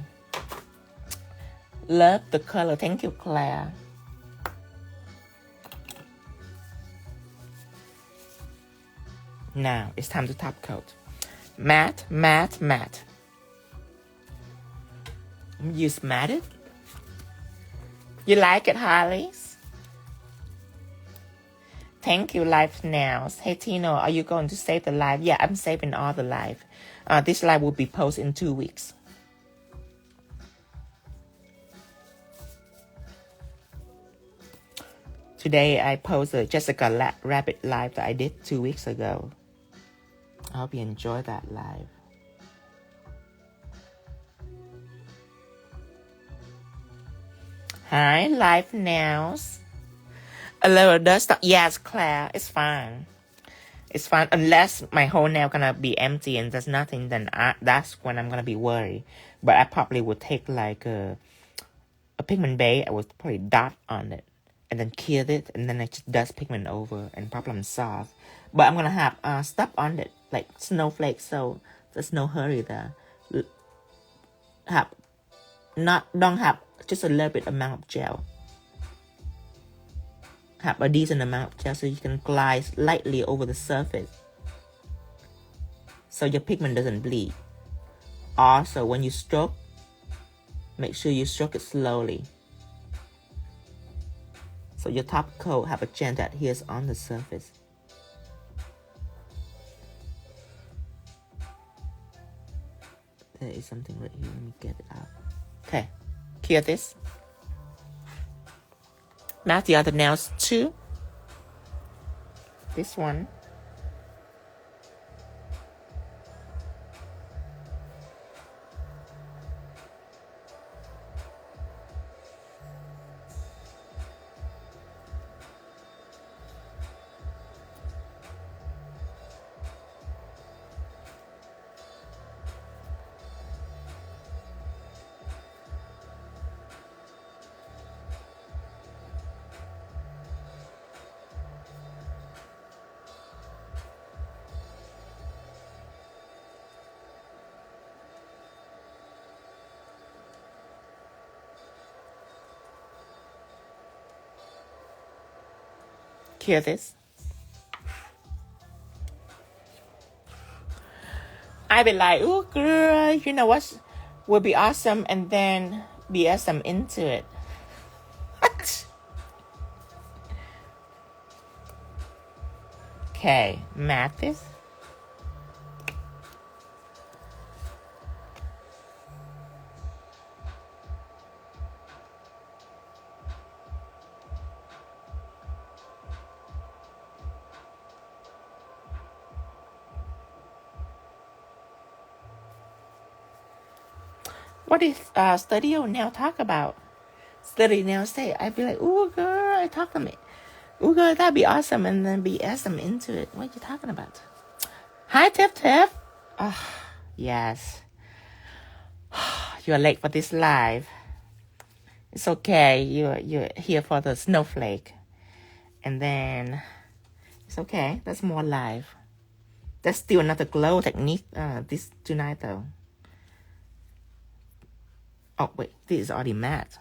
Love the color. Thank you, Claire. Now, it's time to top coat. Matte, matte, matte. Use matted. You like it, Harleys? Thank you, Live Nails. Hey, Tino, are you going to save the live? Yeah, I'm saving all the live. This live will be posted in 2 weeks. Today, I posted Jessica Rabbit live that I did 2 weeks ago. I hope you enjoy that live. Hi, Live Nails. A little dust. Yes, Claire, it's fine. It's fine unless my whole nail gonna be empty and there's nothing. Then that's when I'm gonna be worried. But I probably would take like a pigment base. I would probably dot on it and then kill it, and then I just dust pigment over and problem solved. But I'm gonna have stuff on it like snowflakes, so there's no hurry there. Don't have just a little bit amount of gel. have a decent amount just so you can glide lightly over the surface so your pigment doesn't bleed. Also, when you stroke, make sure you stroke it slowly so your top coat have a chance that adheres on the surface. There is something right here. Let me get it out. Okay, cure this. Mask the other nails too. This one. Cure this. I be like, oh girl, you know what would be awesome, and then BS into it. Okay, mat this. What is Stilleto now talk about? Stilleto now say, I'd be like, ooh girl, I talk to me. Ooh girl, that'd be awesome, and then BS into it. What are you talking about? Hi Tiff Tiff. Oh, yes. You're late for this live. It's okay. You're here for the snowflake. And then it's okay. That's more live. That's still another glow technique this tonight though. Oh wait, this is already matte.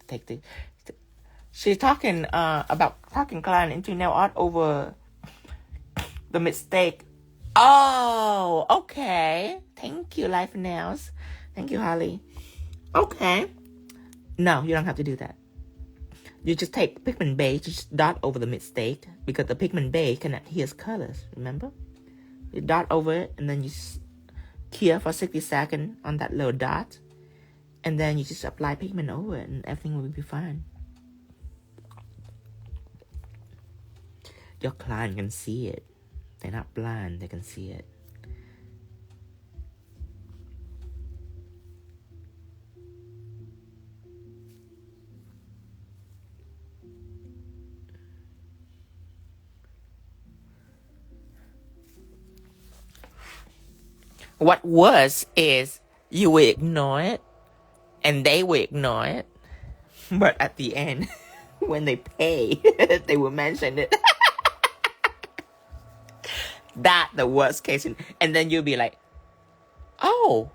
Take the. She's talking about talking client into nail art over the mistake. Oh, okay. Thank you, Life Nails. Thank you, Holly. Okay. No, you don't have to do that. You just take pigment base, just dot over the mistake because the pigment base can adhere colors. Remember? You dot over it and then you cure for 60 seconds on that little dot, and then you just apply pigment over it and everything will be fine. Your client can see it. They're not blind, they can see it. What worse is you will ignore it and they will ignore it. But at the end, when they pay, they will mention it. That the worst case. And then you'll be like, oh,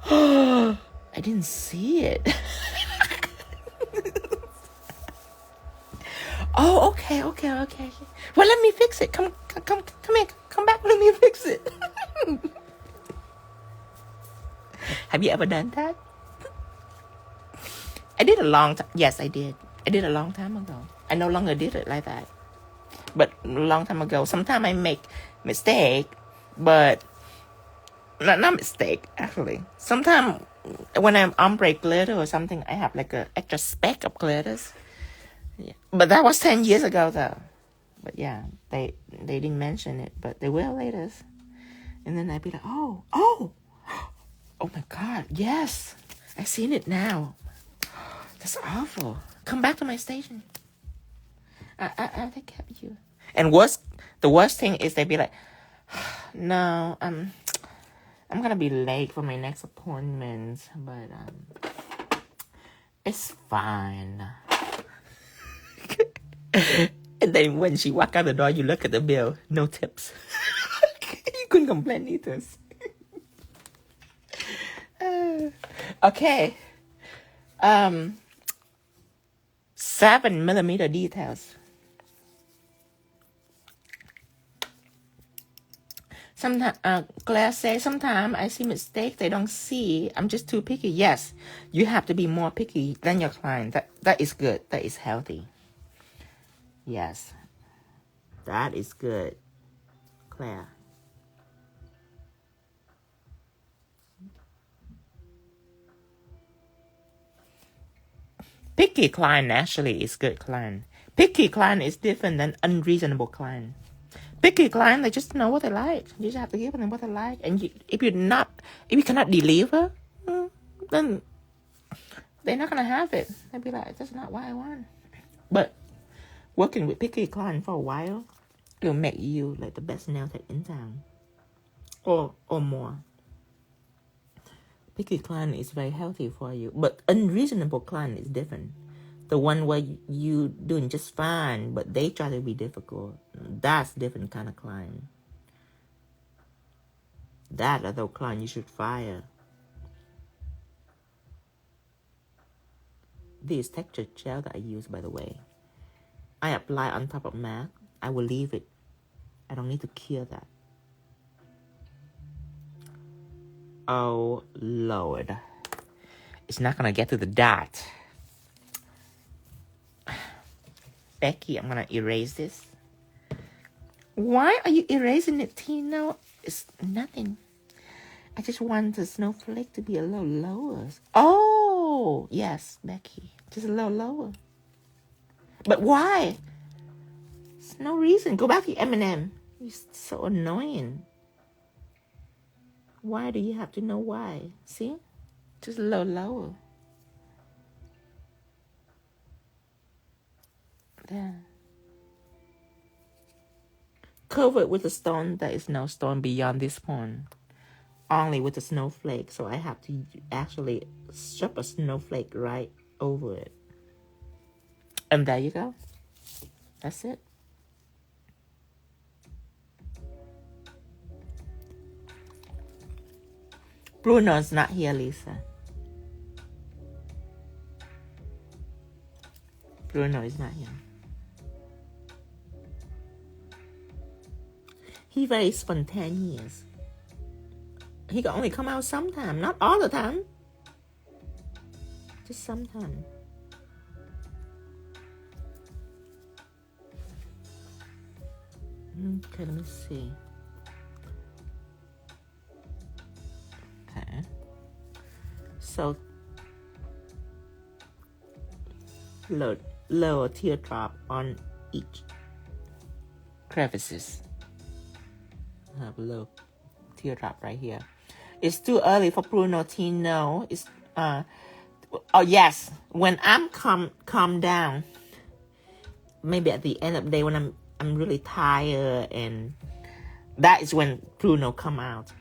I didn't see it. Oh, okay. Well, let me fix it. Come here. Come back. Let me fix it. Have you ever done that? I did a long time. Yes, I did. I did a long time ago. I no longer did it like that. But a long time ago. Sometimes I make mistake, but not mistake, actually. Sometimes when I'm ombre glitter or something, I have like an extra speck of glitters. Yeah. But that was 10 years ago, though. But yeah, they didn't mention it, but they will later. And then I'd be like, oh my God, yes, I seen it now. That's awful. Come back to my station. I take care of you. And the worst thing is they'd be like, no, I'm gonna be late for my next appointment, but it's fine. And then when she walk out the door, you look at the bill, no tips. You couldn't complain either. Okay. 7mm details. Sometimes, Claire says, sometimes I see mistakes they don't see. I'm just too picky. Yes, you have to be more picky than your client. That is good. That is healthy. Yes, that is good, Claire. Picky client actually is good client. Picky client is different than unreasonable client. Picky client, they just know what they like. You just have to give them what they like. And if you cannot deliver, then they're not gonna have it. They'll be like, that's not what I want. But working with picky client for a while will make you like the best nail tech in town, or more. Picky client is very healthy for you, but unreasonable client is different. The one where you doing just fine, but they try to be difficult. That's different kind of client. That other client you should fire. This texture gel that I use, by the way, I apply on top of matte. I will leave it. I don't need to cure that. Oh, Lord. It's not going to get to the dot. Becky, I'm going to erase this. Why are you erasing it, Tino? It's nothing. I just want the snowflake to be a little lower. Oh, yes, Becky. Just a little lower. But why? There's no reason. Go back to M&M. You're so annoying. Why do you have to know why? See? Just a little lower. There. Covered with a stone. There is no stone beyond this point. Only with a snowflake. So I have to actually strip a snowflake right over it. And there you go. That's it. Bruno's not here, Lisa. Bruno is not here. He's very spontaneous. He can only come out sometime, not all the time. Just sometime. Okay, let me see. Okay. So, lower teardrop on each crevices. I have a little teardrop right here. It's too early for Bruno Tino. It's oh yes, when I'm calm down, maybe at the end of the day when I'm really tired, and that is when Bruno come out.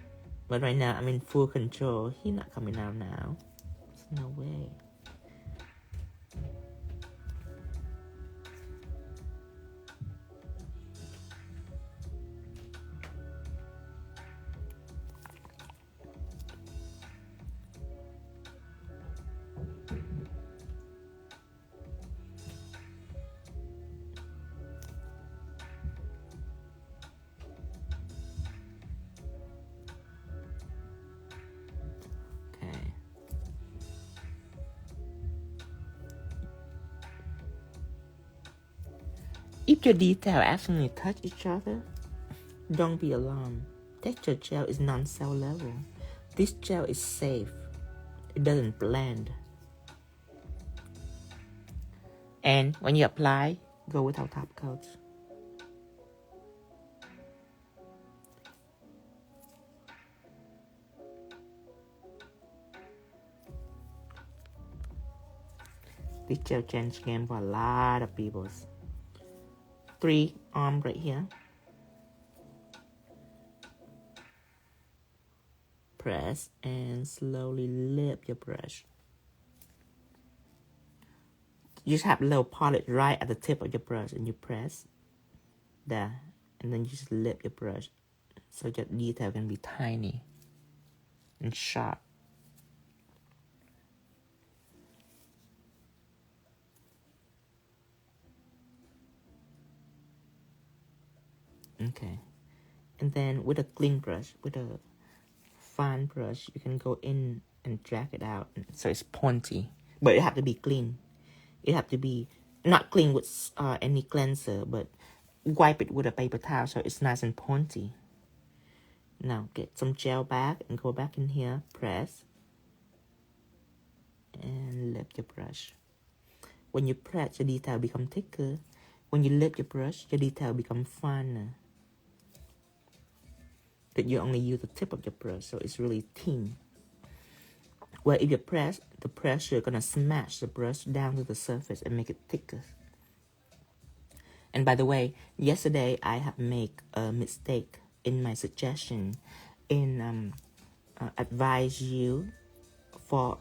But right now I'm in full control. He's not coming out now. There's no way. If your detail actually touch each other, don't be alarmed. Texture gel is non-cell level. This gel is safe. It doesn't blend. And when you apply, go without top coats. This gel changed game for a lot of people. 3 arms right here. Press and slowly lift your brush. You just have a little polish right at the tip of your brush, and you press there, and then you just lift your brush so your detail can be tiny and sharp. Okay. And then with a clean brush, with a fine brush, you can go in and drag it out. So it's pointy. But it have to be clean. It have to be not clean with any cleanser, but wipe it with a paper towel so it's nice and pointy. Now get some gel back and go back in here, press, and lift your brush. When you press, your detail become thicker. When you lift your brush, your detail become finer. But you only use the tip of your brush, so it's really thin. Well, if you press, the pressure gonna smash the brush down to the surface and make it thicker. And by the way, yesterday I have made a mistake in my suggestion in advise you for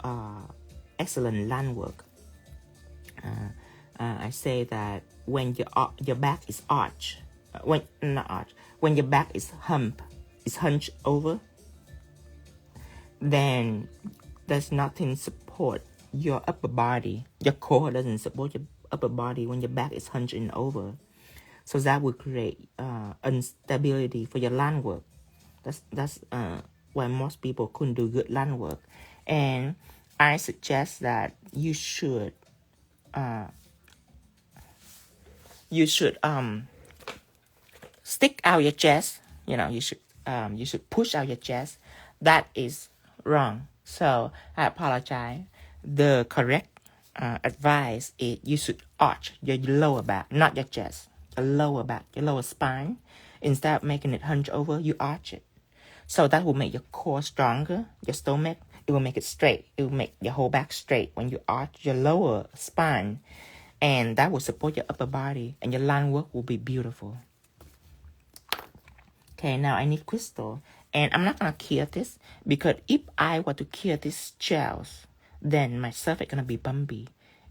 excellent line work. I say that when your back is arch, when your back is hunched over, then there's nothing support your upper body. Your core doesn't support your upper body when your back is hunching over. So that will create instability for your line work. That's why most people couldn't do good line work. And I suggest that you should stick out your chest. You know, you should push out your chest. That is wrong. So I apologize. The correct advice is you should arch your lower back, not your chest. Your lower back, your lower spine. Instead of making it hunch over, you arch it. So that will make your core stronger, your stomach. It will make it straight. It will make your whole back straight when you arch your lower spine. And that will support your upper body. And your line work will be beautiful. Okay, now I need crystal. And I'm not going to cure this. Because if I were to cure these gels, then my surface going to be bumpy.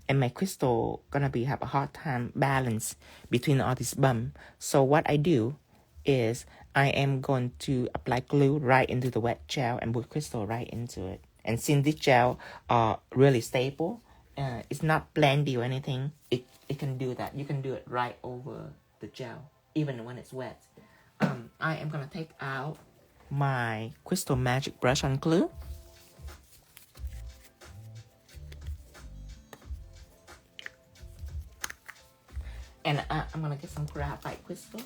And my crystal going to have a hard time balance between all these bumps. So what I do is I am going to apply glue right into the wet gel and put crystal right into it. And since this gel are really stable, it's not blendy or anything, it can do that. You can do it right over the gel, even when it's wet. I am going to take out my Crystal Magic Brush on glue. And I'm going to get some graphite crystal.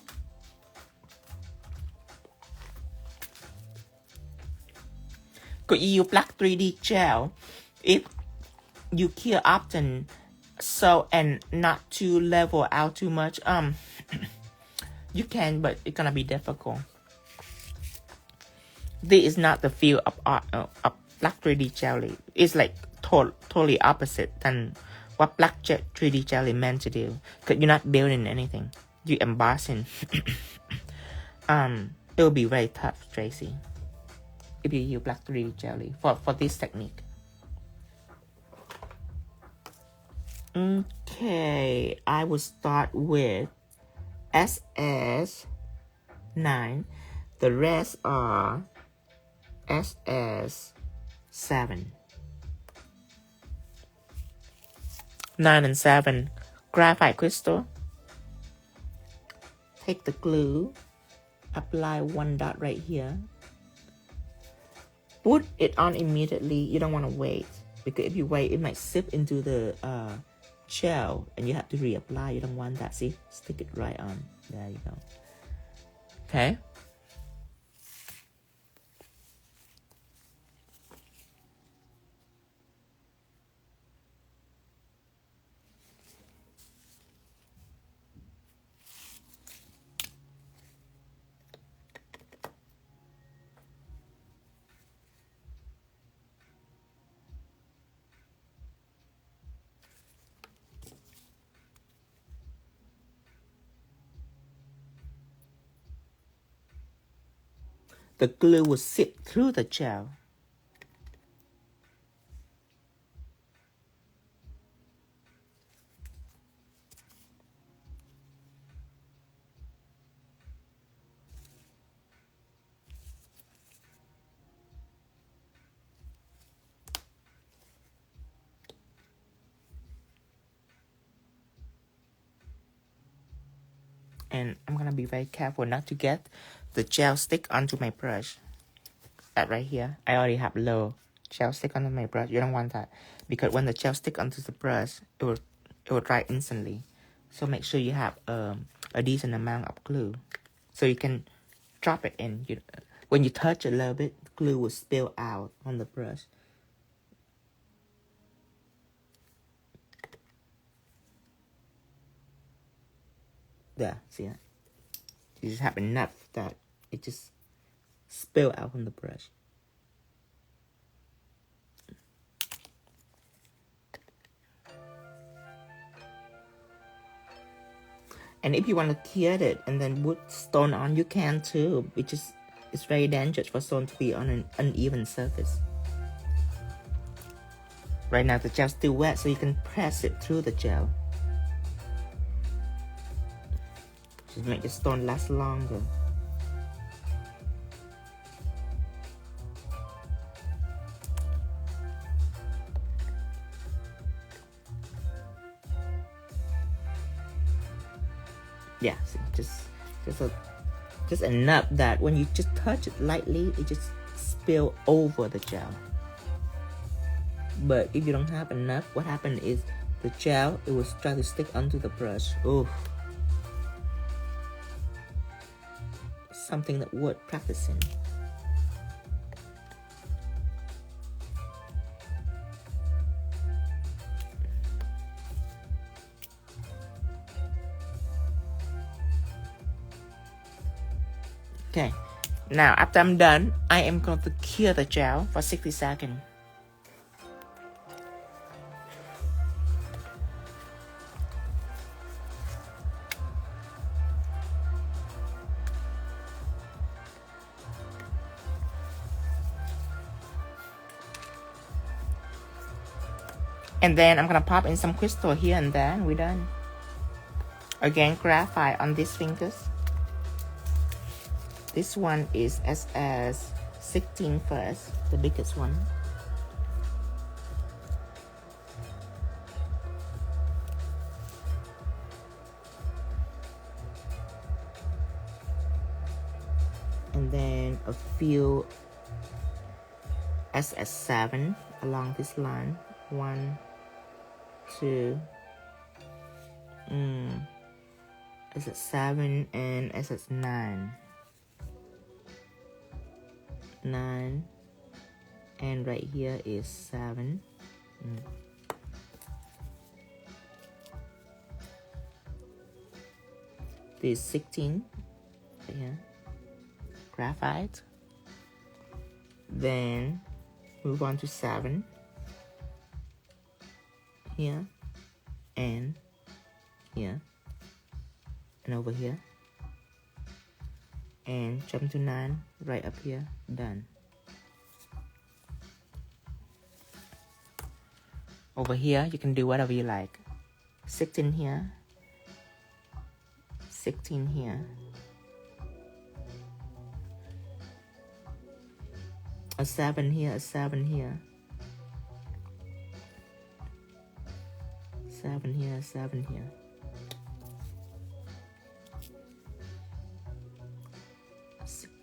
Could you use black 3D gel if you cure often, so and not to level out too much? You can, but it's gonna be difficult. This is not the feel of black 3D jelly. It's like totally opposite than what black 3D jelly meant to do. Cause you're not building anything, you're embossing. It will be very tough, Tracy, if you use black 3D jelly for this technique. Okay, I will start with SS9. The rest are SS7. 9 and 7. Graphite crystal. Take the glue. Apply one dot right here. Put it on immediately. You don't want to wait, because if you wait, it might sip into the gel and you have to reapply. You don't want that. See, stick it right on. There you go. Okay. The glue will seep through the gel. And I'm gonna be very careful not to get the gel stick onto my brush. That right here, I already have low gel stick onto my brush. You don't want that, because when the gel stick onto the brush, it will dry instantly. So make sure you have a decent amount of glue, so you can drop it in. When you touch a little bit, glue will spill out on the brush. There, see that? You just have enough that it just spill out on the brush. And if you want to cure it and then put stone on, you can too. It's very dangerous for stone to be on an uneven surface. Right now the gel's still wet, so you can press it through the gel. Just make the stone last longer. Yeah, see, just enough that when you just touch it lightly, it just spill over the gel. But if you don't have enough, what happens is the gel, it will try to stick onto the brush. Ooh. Something that worth practicing. Okay, now after I'm done, I am going to cure the gel for 60 seconds. And then I'm gonna pop in some crystal here and there, and we're done. Again, graphite on these fingers. This one is SS16 first, the biggest one. And then a few SS7 along this line. 1, 2, SS7 and SS9. 9, and right here is 7. This is 16 right here, graphite. Then move on to 7 here, and here, and over here, and jump to 9 right up here. Done. Over here you can do whatever you like. 16 here, 16 here, a 7 here, a 7 here, 7 here, 7 here.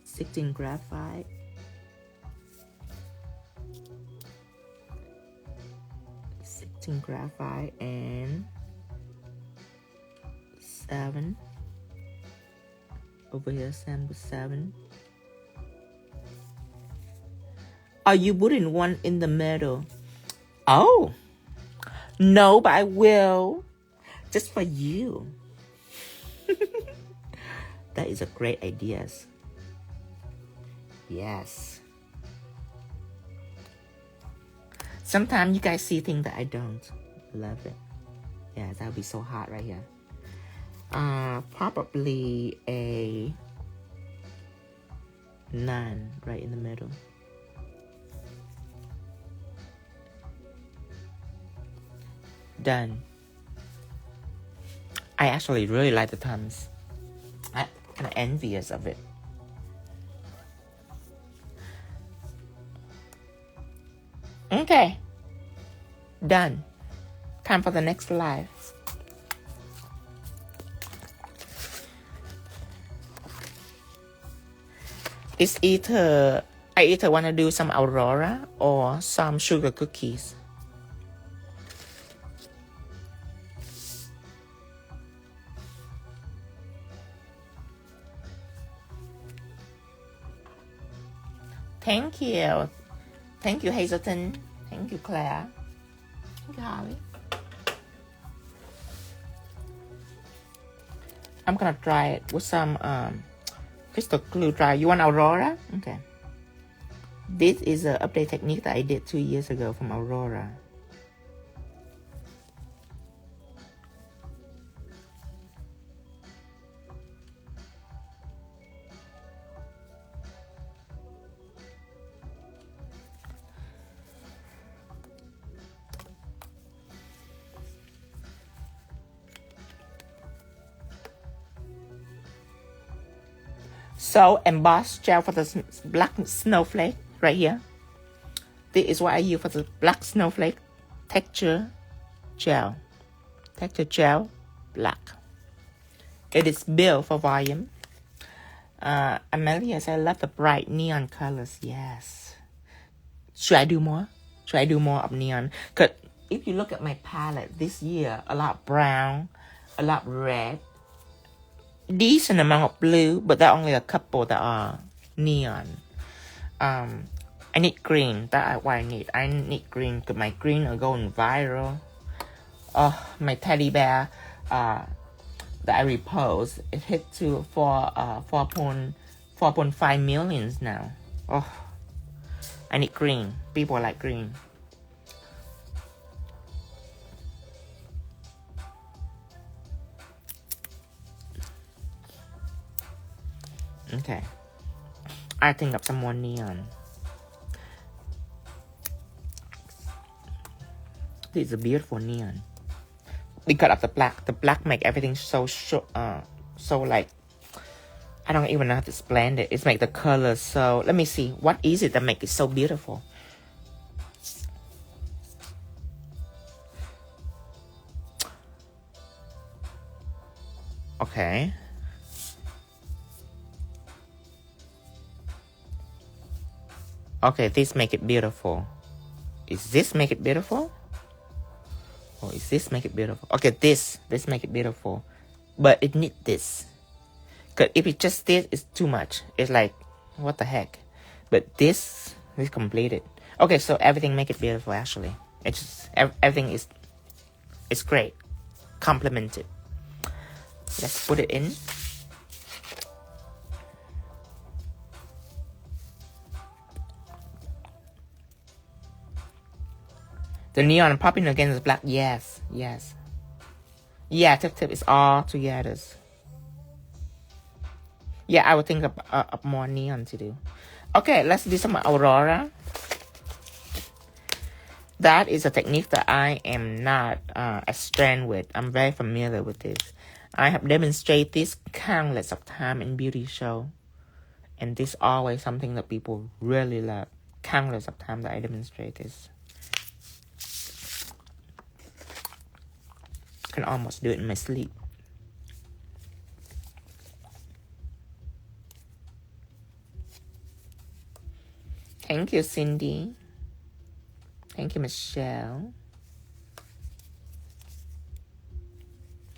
Sixteen graphite, 16 graphite, and 7 over here. 7. Are you putting one in the middle? Oh no, but I will, just for you. That is a great idea. Yes. Sometimes you guys see things that I don't. Love it. Yeah, that would be so hot right here. Probably a 9 right in the middle. Done. I actually really like the thumbs. I'm kind of envious of it. Okay, done. Time for the next live. It's either I either want to do some Aurora or some sugar cookies. Thank you. Thank you, Hazelton. Thank you, Claire. Thank you, Holly. I'm gonna try it with some crystal glue dry. You want Aurora? Okay. This is an update technique that I did 2 years ago from Aurora. So embossed gel for the black snowflake right here. This is what I use for the black snowflake texture gel. Texture gel black. It is built for volume. Amelia said, I love the bright neon colors. Yes. Should I do more? Should I do more of neon? Because if you look at my palette this year, a lot brown, a lot red, decent amount of blue, but there are only a couple that are neon. I need green. That's what I need. I need green because my green are going viral. My teddy bear that I repost, it hit to 4.5 million now. I need green. People like green. Okay. I think of some more neon. This is a beautiful neon. Because of the black. The black make everything so like, I don't even know how to explain it. It's make the color so, let me see. What is it that make it so beautiful? Okay. Okay, this make it beautiful. Is this make it beautiful? Or is this make it beautiful? Okay, this make it beautiful. But it need this. Because if it just this, it's too much. It's like, what the heck? But this is completed. Okay, so everything make it beautiful actually. It's just, everything is great. Complemented. Let's put it in. The neon popping against the black. Yes, yes. Yeah, tip is all together. Yeah, I would think of more neon to do. Okay, let's do some Aurora. That is a technique that I am not a strand with. I'm very familiar with this. I have demonstrated this countless of time in beauty show. And this always something that people really love. Countless of time that I demonstrate this. Can almost do it in my sleep. Thank you, Cindy. Thank you, Michelle.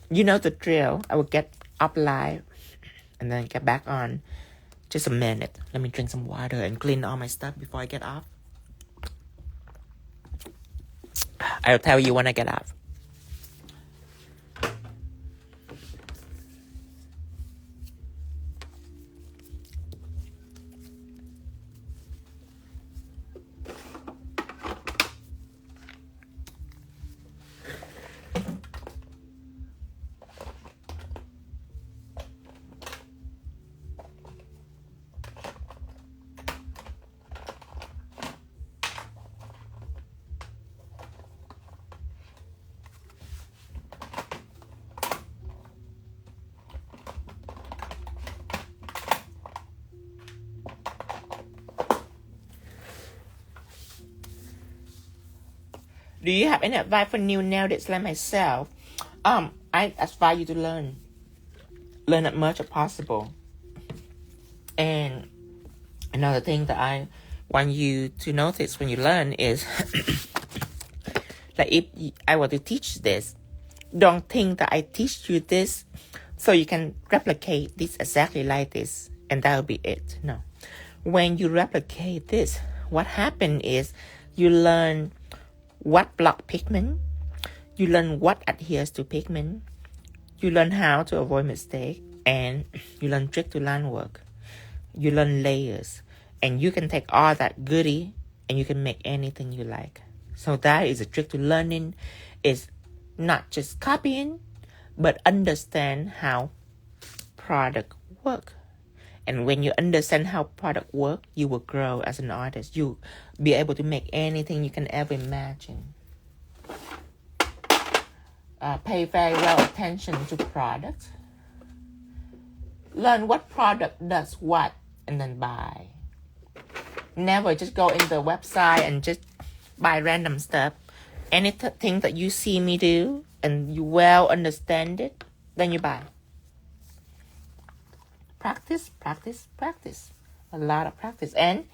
You know the drill. I will get up live and then get back on. Just a minute. Let me drink some water and clean all my stuff before I get off. I'll tell you when I get off. Do you have any advice for new nail artists like myself? I advise you to learn as much as possible. And Another thing that I want you to notice when you learn is like if I were to teach this, don't think that I teach you this so you can replicate this exactly like this and that'll be it. No. When you replicate this, what happened is you learn what block pigment, you learn what adheres to pigment, you learn how to avoid mistake, and you learn trick to line work. You learn layers, and you can take all that goodie and you can make anything you like. So that is a trick to learning. Is not just copying, but understand how product work. And when you understand how product work, you will grow as an artist. You'll be able to make anything you can ever imagine. Pay very well attention to product. Learn what product does what and then buy. Never just go in the website and just buy random stuff. Anything that you see me do and you well understand it, then you buy. Practice, practice, practice. A lot of practice. And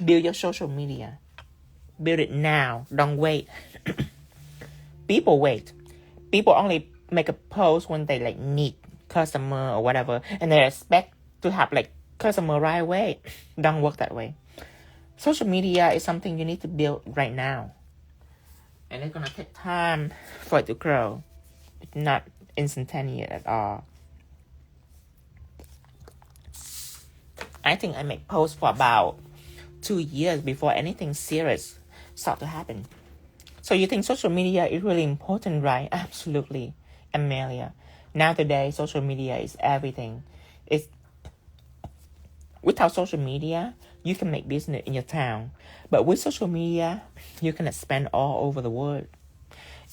build your social media. Build it now. Don't wait. People wait. People only make a post when they like need customer or whatever. And they expect to have like customer right away. Don't work that way. Social media is something you need to build right now. And it's going to take time for it to grow. It's not instantaneous at all. I think I make posts for about 2 years before anything serious start to happen. So you think social media is really important, right? Absolutely, Amelia. Now today, social media is everything. It's without social media, you can make business in your town. But with social media, you can expand all over the world.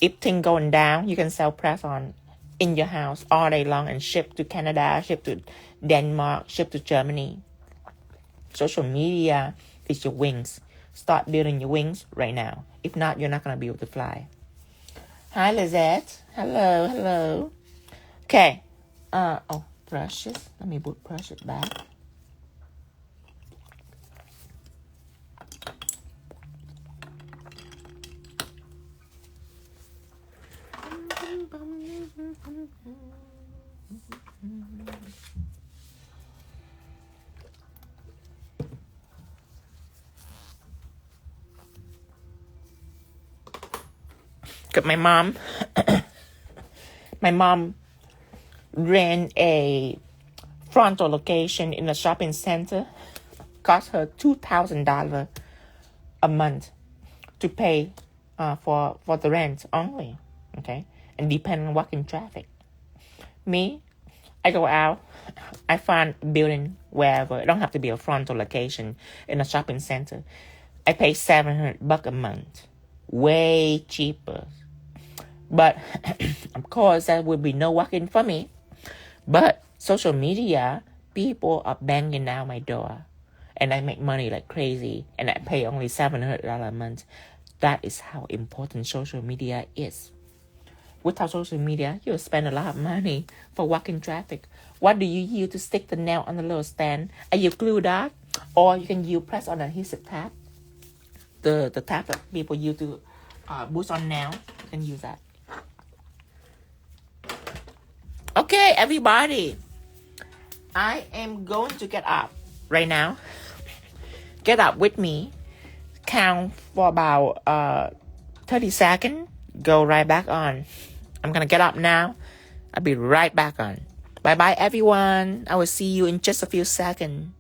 If things going down, you can sell press on in your house all day long and ship to Canada, ship to Denmark, ship to Germany. Social media is your wings. Start building your wings right now. If not, you're not going to be able to fly. Hi, Lizette. Hello, hello. Okay. Brushes. Let me put brushes back. Got my mom. My mom ran a frontal location in a shopping center. Cost her $2,000 a month to pay for the rent only. Okay, and depend on walking traffic. Me, I go out. I find a building wherever. It don't have to be a frontal location in a shopping center. I pay $700 a month. Way cheaper. But, of course, there will be no walking for me. But social media, people are banging down my door. And I make money like crazy. And I pay only $700 a month. That is how important social media is. Without social media, you'll spend a lot of money for walking traffic. What do you use to stick the nail on the little stand? Are you glue dot? Or you can use press on adhesive tab. The tab that people use to boost on nails. You can use that. Okay, everybody. I am going to get up right now. Get up with me. Count for about 30 seconds. Go right back on. I'm going to get up now. I'll be right back on. Bye-bye, everyone. I will see you in just a few seconds.